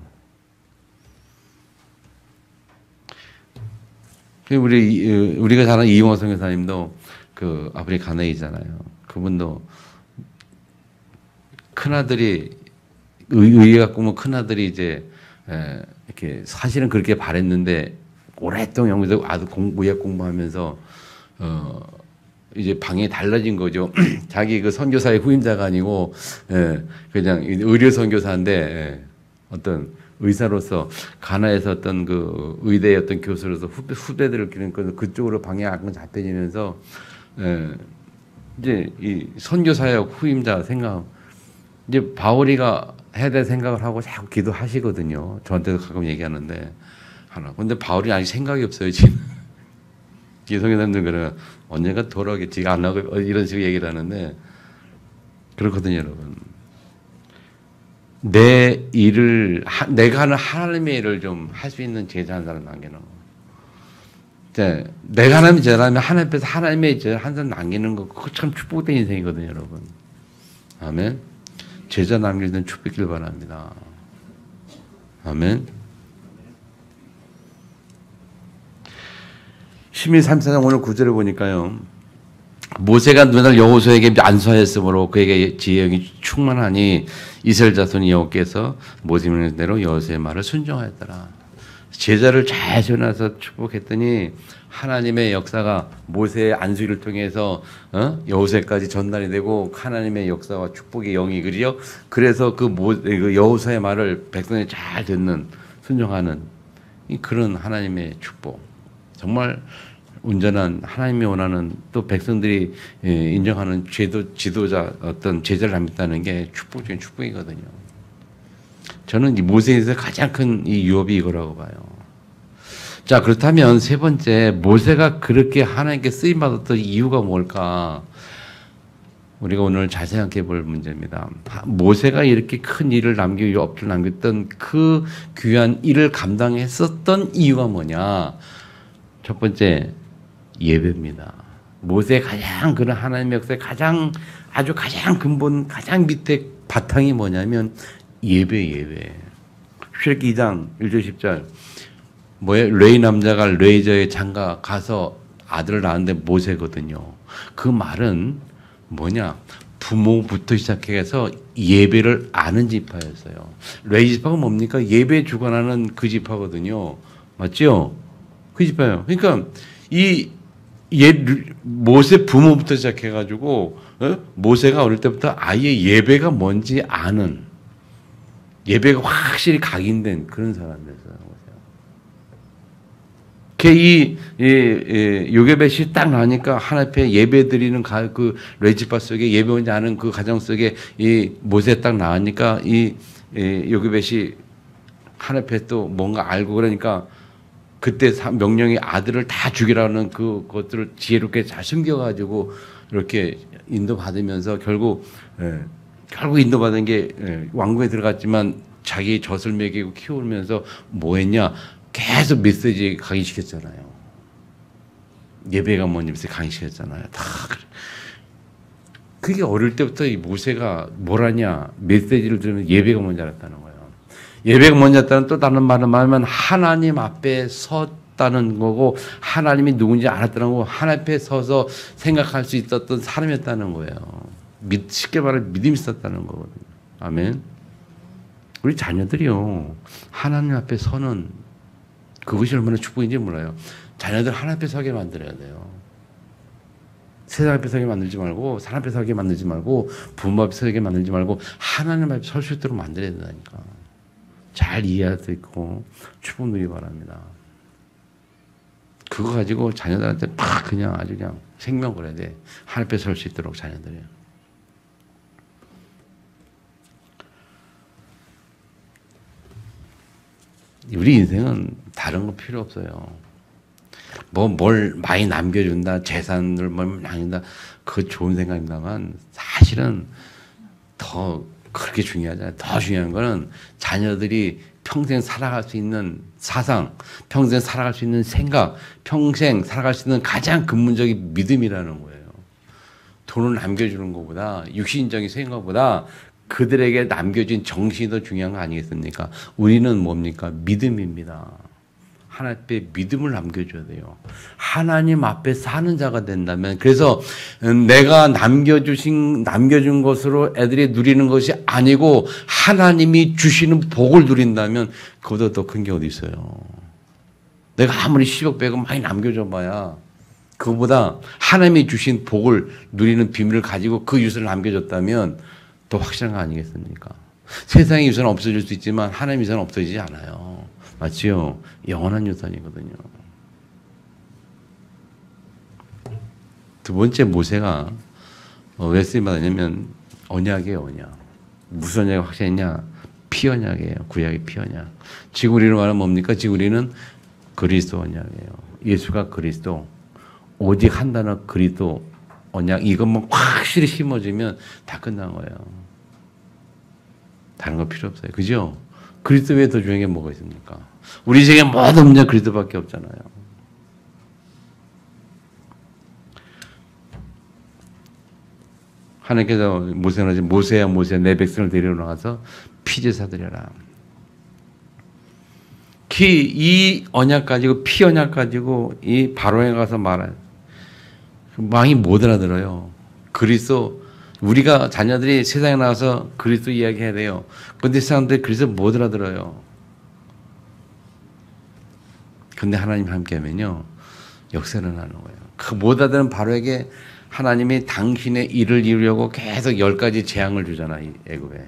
우리가 잘 아는 이용호 선교사님도 그 아프리카 가나이잖아요. 그분도 큰아들이 의회 갖고 오면 큰아들이 이제 이렇게 사실은 그렇게 바랬는데 오랫동안 영국에서 아주 의학 공부하면서 이제 방이 달라진 거죠. 자기 그 선교사의 후임자가 아니고 그냥 의료 선교사인데 어떤 의사로서 가나에서 어떤 그 의대의 어떤 교수로서 후배들을 기르는 그쪽으로 방향이 약간 잡혀지면서 이제 이 선교사의 후임자 생각 이제 바울이가 해야 될 생각을 하고 자꾸 기도하시거든요. 저한테도 가끔 얘기하는데 하나. 근데 바울이 아직 생각이 없어요 지금. 기성교사님들 그래 언젠가 돌아오겠지 안 하고 이런 식으로 얘기를 하는데 그렇거든요, 여러분. 내 일을 내가 하는 하나님의 일을 좀 할 수 있는 제자 한 사람 남기는 거. 내가 하나님의 제자라면 하나님 앞에서 하나님의 제자 한 사람 남기는 거 그거 참 축복된 인생이거든요, 여러분. 아멘. 제자 남길 땐 축복길 바랍니다. 아멘. 시민 34장 오늘 9절에 보니까요. 모세가 눈을 여호수아에게 안수하였으므로 그에게 지혜의 영이 충만하니 이스라엘 자손이 여호와께서 모세 명령한 대로 여호수아의 말을 순종하였더라. 제자를 잘 세워놔서 축복했더니 하나님의 역사가 모세의 안수를 통해서 여호수아까지 전달이 되고 하나님의 역사와 축복의 영이 그리요. 그래서 그 여호수아의 말을 백성이 잘 듣는 순종하는 그런 하나님의 축복. 정말 온전한 하나님이 원하는 또 백성들이 인정하는 지도자 어떤 제자를 남겼다는 게 축복 중에 축복이거든요. 저는 이 모세에서 가장 큰 이 유업이 이거라고 봐요. 자, 그렇다면 세 번째 모세가 그렇게 하나님께 쓰임 받았던 이유가 뭘까? 우리가 오늘 잘 생각해 볼 문제입니다. 모세가 이렇게 큰 일을 업을 남겼던 그 귀한 일을 감당했었던 이유가 뭐냐? 첫 번째 예배입니다. 모세의 가장 그런 하나님의 역사의 가장 근본 가장 밑에 바탕이 뭐냐면 예배. 출애굽기 2장 1절 10절 뭐예요? 레위 남자가 레이저의 장가 가서 아들을 낳았는데 모세거든요. 그 말은 뭐냐? 부모부터 시작해서 예배를 아는 지파였어요. 레위 지파가 뭡니까? 예배 주관하는 그 지파거든요. 맞죠? 그 지파예요. 그러니까 모세 부모부터 시작해가지고 모세가 어릴 때부터 아예 예배가 뭔지 아는 예배가 확실히 각인된 그런 사람이었어요. 이 요게벳이 딱 나니까 하나님 앞에 예배 드리는 그 레지파 속에 예배 뭔지 아는 그 가정 속에 이 모세 딱 나니까 이 요게벳이 하나님 앞에 또 뭔가 알고 그러니까 그때 명령이 아들을 다 죽이라는 그것들을 지혜롭게 잘 숨겨가지고 이렇게 인도받으면서 결국 인도받은 게 왕궁에 들어갔지만 자기 젖을 먹이고 키우면서 뭐 했냐? 계속 메시지 강의시켰잖아요. 예배가 뭔지 메시지 강의시켰잖아요. 다 그래. 그게 어릴 때부터 이 모세가 뭘 하냐? 메시지를 들으면 예배가 뭔지 알았다는 거예요. 예배가 뭔지 알았다는 또 다른 말을 말하면 하나님 앞에 섰다는 거고 하나님이 누군지 알았다는 거고 하나님 앞에 서서 생각할 수 있었던 사람이었다는 거예요. 쉽게 말하면 믿음이 있었다는 거거든요. 아멘. 우리 자녀들이요. 하나님 앞에 서는 그것이 얼마나 축복인지 몰라요. 자녀들 하나님 앞에 서게 만들어야 돼요. 세상 앞에 서게 만들지 말고 사람 앞에 서게 만들지 말고 부모 앞에 서게 만들지 말고 하나님 앞에 설 수 있도록 만들어야 된다니까. 잘 이해할 수 있고 축복 누리기 바랍니다. 그거 가지고 자녀들한테 팍 그냥 아주 그냥 생명 걸어야 돼. 하나님 앞에 설 수 있도록 자녀들이. 우리 인생은 다른 거 필요 없어요. 뭘 많이 남겨준다, 재산을 뭘 남긴다, 그거 좋은 생각입니다만 사실은 더 그렇게 중요하잖아요. 더 중요한 거는 자녀들이 평생 살아갈 수 있는 사상, 평생 살아갈 수 있는 생각, 평생 살아갈 수 있는 가장 근본적인 믿음이라는 거예요. 돈을 남겨주는 것보다 육신적인 생각보다 그들에게 남겨진 정신이 더 중요한 거 아니겠습니까? 우리는 뭡니까? 믿음입니다. 하나님 앞에 믿음을 남겨줘야 돼요. 하나님 앞에 사는 자가 된다면, 그래서 내가 남겨준 것으로 애들이 누리는 것이 아니고 하나님이 주시는 복을 누린다면 그보다 더 큰 게 어디 있어요. 내가 아무리 10억 100억 많이 남겨줘봐야 그보다 하나님이 주신 복을 누리는 비밀을 가지고 그 유산을 남겨줬다면 더 확실한 거 아니겠습니까? 세상의 유산은 없어질 수 있지만 하나님의 유산은 없어지지 않아요. 맞지요? 영원한 유산이거든요. 두 번째 모세가 왜 쓰임받았냐면 언약이에요. 언약. 무슨 언약이 확실했냐? 피언약이에요. 구약의 피언약. 지금 우리는 말하면 뭡니까? 지금 우리는 그리스도 언약이에요. 예수가 그리스도, 오직 한 단어 그리스도 언약, 이것만 확실히 심어지면 다 끝난 거예요. 다른 거 필요 없어요. 그죠? 그리스도 외에 더 중요한 게 뭐가 있습니까? 우리 세계 모든 문제는 그리스도밖에 없잖아요. 하나님께서 모세는 모세야 내 백성을 데리러 나가서 피제사 드려라. 이 언약 가지고 피 언약 가지고 이 바로에 가서 말할 왕이 못 알아들어요. 그리스도 우리가 자녀들이 세상에 나와서 그리스도 이야기해야 돼요. 그런데 사람들이 그리스도 못 알아들어요. 근데 하나님 함께하면요 역사를 하는 거예요. 그 못 알아듣는 바로에게 하나님이 당신의 일을 이루려고 계속 10가지 재앙을 주잖아, 이 애굽에.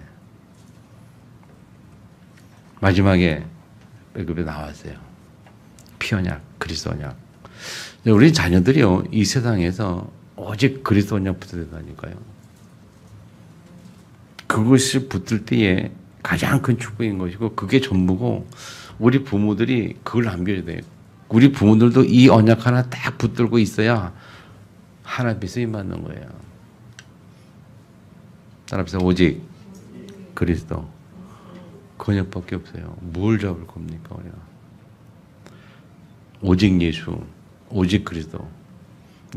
마지막에 애굽에 나왔어요. 피언약, 그리스도 언약. 우리 자녀들이요 이 세상에서 오직 그리스도 언약 붙어야 된다니까요. 그것이 붙을 때에 가장 큰 축복인 것이고 그게 전부고 우리 부모들이 그걸 남겨야 돼요. 우리 부모들도 이 언약 하나 딱 붙들고 있어야 하나님께 쓰임받는 거예요. 따라합시다. 오직 그리스도. 그 언약밖에 없어요. 뭘 잡을 겁니까 우리가. 오직 예수, 오직 그리스도.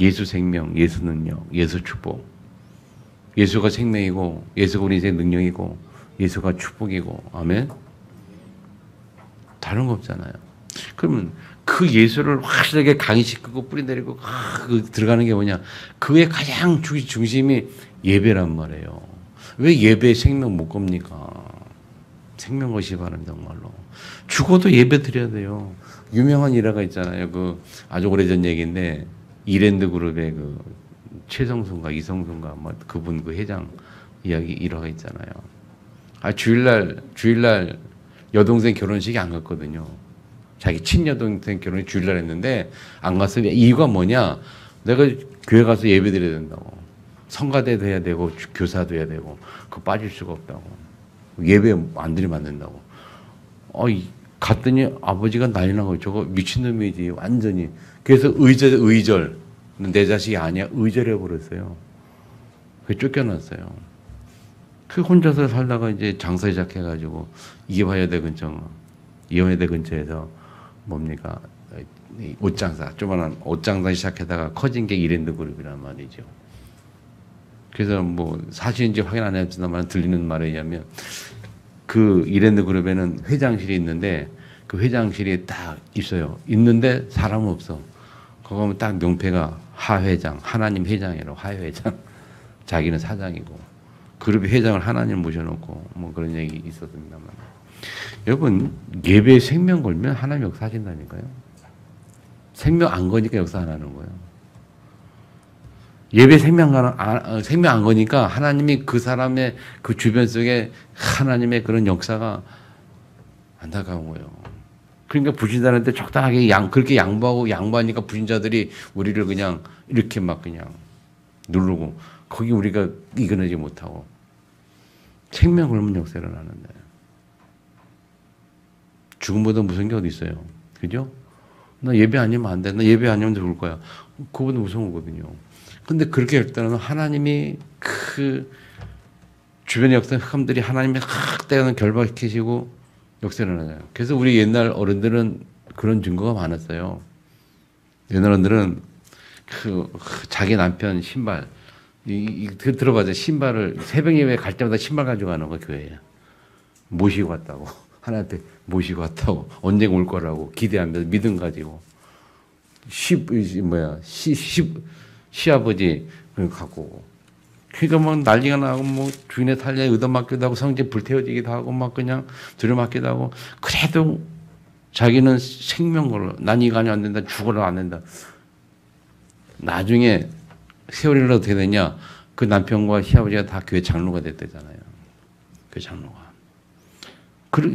예수 생명, 예수 능력, 예수 축복. 예수가 생명이고 예수가 우리 인생의 능력이고 예수가 축복이고 아멘. 다른 거 없잖아요. 그러면 그 예수를 확실하게 강의시키고 뿌리내리고 들어가는 게 뭐냐. 그의 가장 중심이 예배란 말이에요. 왜 예배에 생명 못 겁니까? 생명 것이 바랍니다. 정말로. 죽어도 예배 드려야 돼요. 유명한 일화가 있잖아요. 그 아주 오래전 얘기인데 이랜드 그룹의 그 최성순가 이성순가 뭐 그분 그 회장 이야기 일화가 있잖아요. 주일날 여동생 결혼식이 안 갔거든요. 자기 친여동생 결혼이 주일날 했는데 안 갔어요. 이유가 뭐냐? 내가 교회 가서 예배 드려야 된다고. 성가대도 해야 되고 교사도 해야 되고 그거 빠질 수가 없다고. 예배 안 드리면 안 된다고. 갔더니 아버지가 난리 난 거예요. 저거 미친놈이지 완전히. 그래서 의절 내 자식이 아니야 의절해버렸어요. 그게 쫓겨났어요. 그 혼자서 살다가 이제 장사 시작해가지고 이화여대 근처에서 뭡니까 옷장사 조그만한 옷장사 시작하다가 커진 게 이랜드 그룹이란 말이죠. 그래서 뭐 사실인지 확인 안 했지만 들리는 말에 의하면 그 이랜드 그룹에는 회장실이 있는데 그 회장실이 딱 있어요. 있는데 사람은 없어. 거기 가면 딱 명패가 하회장, 하나님 회장이라고 하회장. 자기는 사장이고 그룹의 회장을 하나님 모셔놓고 뭐 그런 얘기 있었습니다만 여러분 예배에 생명 걸면 하나님 역사하신다니까요. 생명 안 거니까 역사 안 하는 거예요. 예배 생명 안 거니까 하나님이 그 사람의 그 주변 속에 하나님의 그런 역사가 안타까운 거예요. 그러니까 불신자한테 적당하게 그렇게 양보하니까 불신자들이 우리를 그냥 이렇게 막 그냥 누르고 거기 우리가 이겨내지 못하고 생명 걸면 역사를 하는데 죽음보다 무서운 게 어디 있어요? 그죠? 나 예배 아니면 안 돼. 나 예배 아니면 죽을 거야. 그거보다 무서운 거거든요. 근데 그렇게 할 때는 하나님이 그 주변의 역사 흑암들이 하나님의 때는 결박시키시고 역사를 하잖아요. 그래서 우리 옛날 어른들은 그런 증거가 많았어요. 옛날 어른들은 자기 남편 신발 들어봐서 신발을 새벽 예배 갈 때마다 신발 가지고 가는 거 교회에 모시고 갔다고. 하나님 앞에 모시고 왔다고. 언젠가 올 거라고 기대하면서 믿음 가지고. 시아버지 갖고 오고. 그러니까 막 난리가 나고 뭐 주인의 탈리아에 얻어맞기도 하고 성전에 불태워지기도 하고 막 그냥 들여맞기도 하고 그래도 자기는 생명 걸로 난 이간이 안 된다 죽어라 안 된다. 나중에 세월이 흘러도 어떻게 되냐 그 남편과 시아버지가 다 교회 장로가 됐대잖아요. 교회 장로가.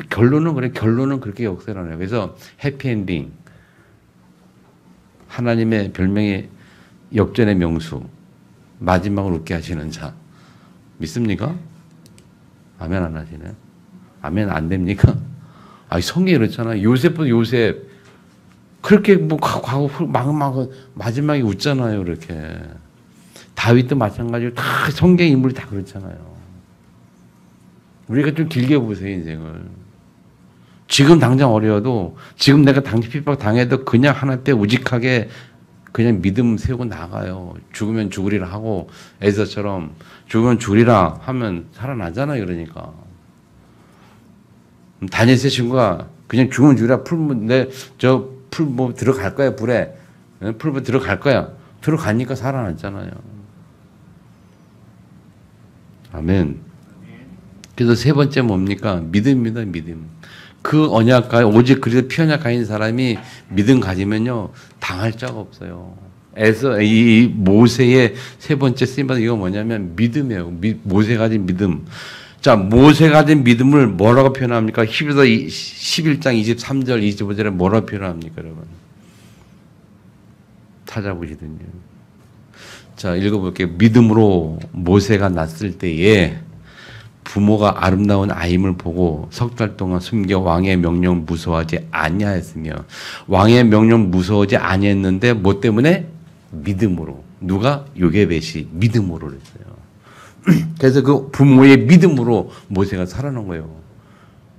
결론은 그래. 결론은 그렇게 역사를 하네요. 그래서 해피엔딩 하나님의 별명이 역전의 명수 마지막을 웃게 하시는 자. 믿습니까? 아멘 안 하시네. 아멘 안 됩니까? 성경에 그렇잖아요. 요셉. 그렇게 뭐 과거 마지막에 웃잖아요. 그렇게. 다윗도 마찬가지로 다 성경 인물이 다 그렇잖아요. 우리가 좀 길게 보세요, 인생을. 지금 당장 어려워도 지금 내가 당장 핍박 당해도 그냥 하나님 때 우직하게 그냥 믿음 세우고 나가요. 죽으면 죽으리라 하고 에서처럼 죽으면 죽으리라 하면 살아나잖아요. 그러니까. 다니엘의 친구가 그냥 죽으면 죽으리라 풀 뭐 들어갈 거야 불에 풀 들어갈 거야. 들어가니까 살아났잖아요. 아멘. 그래서 세 번째 뭡니까? 믿음입니다. 믿음. 그 언약가 오직 그리스도 피 언약 가진 사람이 믿음 가지면요 당할 자가 없어요. 이 모세의 세 번째 쓰임받은 이거 뭐냐면 믿음이에요. 모세 가진 믿음. 자, 모세 가진 믿음을 뭐라고 표현합니까? 히브리서 11장 23절 25절에 뭐라고 표현합니까, 여러분? 찾아보시든요. 자, 읽어볼게요. 믿음으로 모세가 낳았을 때에 부모가 아름다운 아임을 보고 석 달 동안 숨겨 왕의 명령 무서워하지 아니하였으며 왕의 명령 무서워하지 아니했는데 뭐 때문에? 믿음으로. 누가? 요게벳이 믿음으로 그랬어요. 그래서 그 부모의 믿음으로 모세가 살아난 거예요.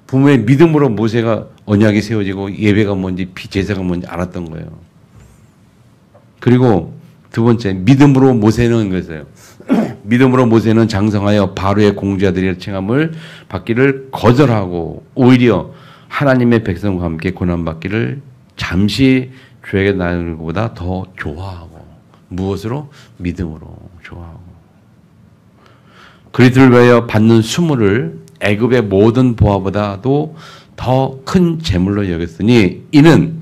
부모의 믿음으로 모세가 언약이 세워지고 예배가 뭔지 제사가 뭔지 알았던 거예요. 그리고 두 번째 믿음으로 모세는 그랬어요. 믿음으로 모세는 장성하여 바로의 공주아들이라 칭함을 받기를 거절하고 오히려 하나님의 백성과 함께 고난받기를 잠시 죄에게 나누는 것보다 더 좋아하고 무엇으로? 믿음으로 좋아하고 그리스도를 위하여 받는 수모를 애굽의 모든 보화보다도 더 큰 재물로 여겼으니 이는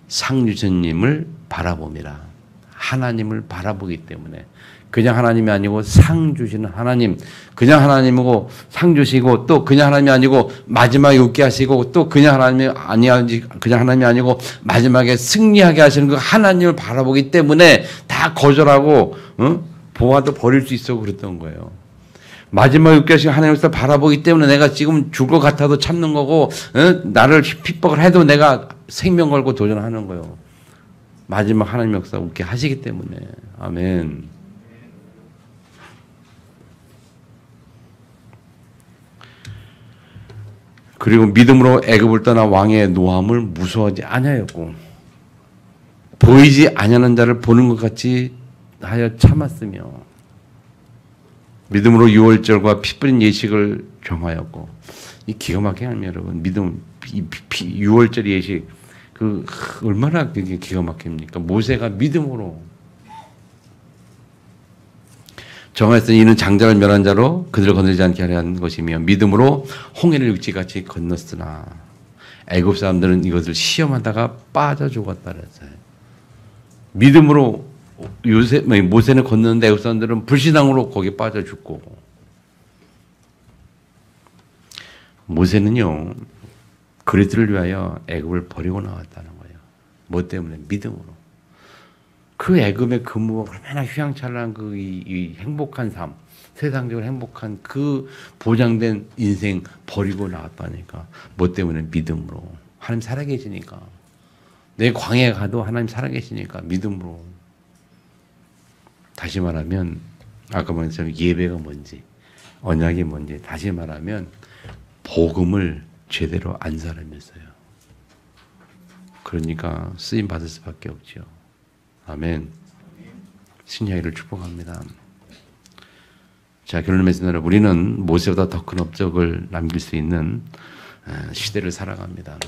상주신님을 바라봄이라. 하나님을 바라보기 때문에 그냥 하나님이 아니고 상 주시는 하나님, 그냥 하나님이고 상 주시고 또 그냥 하나님이 아니고 마지막에 웃게 하시고 또 그냥 하나님이 그냥 하나님이 아니고 마지막에 승리하게 하시는 그 하나님을 바라보기 때문에 다 거절하고 보화도 버릴 수 있어 그랬던 거예요. 마지막에 웃게 하시는 하나님을 바라보기 때문에 내가 지금 죽을 것 같아도 참는 거고 나를 핍박을 해도 내가 생명 걸고 도전하는 거예요. 마지막 하나님 역사 웃게 하시기 때문에. 아멘. 그리고 믿음으로 애굽을 떠나 왕의 노함을 무서워하지 아니하였고 보이지 아니하는 자를 보는 것 같이 하여 참았으며 믿음으로 유월절과 피 뿌린 예식을 경하였고 이 기가 막히게 하면 여러분 믿음 유월절 예식 그 얼마나 그게 기가 막힙니까? 모세가 믿음으로 정하였으니 이는 장자를 멸한 자로 그들을 건들지 않게 하려 한 것이며 믿음으로 홍해를 육지같이 건넜으나 애굽 사람들은 이것을 시험하다가 빠져 죽었다 그랬어요. 믿음으로 모세는 건너는데 애굽 사람들은 불신앙으로 거기에 빠져 죽고 모세는요 그리스도를 위하여 애굽을 버리고 나왔다는 거예요. 뭐 때문에? 믿음으로. 그 애굽의 근무가 얼마나 휘황찬란한 이 행복한 삶, 세상적으로 행복한 그 보장된 인생 버리고 나왔다니까. 뭐 때문에? 믿음으로. 하나님 살아계시니까. 내 광야에 가도 하나님 살아계시니까 믿음으로. 다시 말하면 아까 말한 것처럼 예배가 뭔지 언약이 뭔지 다시 말하면 복음을 제대로 안 사람이었어요. 그러니까 쓰임 받을 수밖에 없죠. 아멘. 신야이를 축복합니다. 자, 결론 맺습니다. 우리는 모세보다 더 큰 업적을 남길 수 있는 시대를 살아갑니다.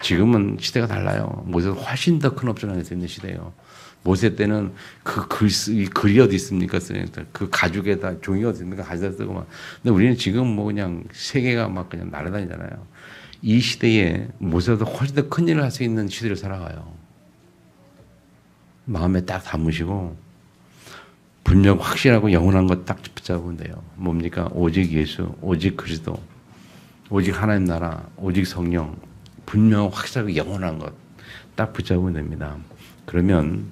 지금은 시대가 달라요. 모세보다 훨씬 더 큰 업적을 할수 있는 시대예요. 모세 때는 글이 어디 있습니까? 그 가죽에다 종이 어디 있습니까? 가져다 쓰고 막. 근데 우리는 지금 뭐 그냥 세계가 막 그냥 날아다니잖아요. 이 시대에 모세보다 훨씬 더 큰 일을 할 수 있는 시대를 살아가요. 마음에 딱 담으시고 분명 확실하고 영원한 것 딱 붙잡으면 돼요. 뭡니까? 오직 예수, 오직 그리스도, 오직 하나님 나라, 오직 성령, 분명 확실하고 영원한 것 딱 붙잡으면 됩니다. 그러면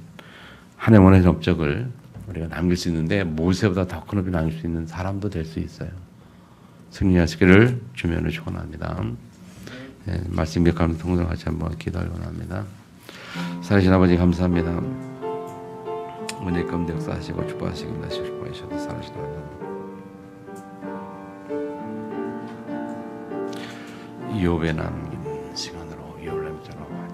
하나님 원하시는 업적을 우리가 남길 수 있는데 모세보다 더 큰 업적을 남길 수 있는 사람도 될 수 있어요. 승리하시기를 주면을 축원합니다. 네, 말씀 기억하면서 통성 같이 한번 기도를 원합니다. 살아계신 아버지 감사합니다. 은혜 가운데 역사하시고 축복하시고 다시 축복하셔도 살아계신 하나님 이욥에 남긴 시간으로 이욥을 남처럼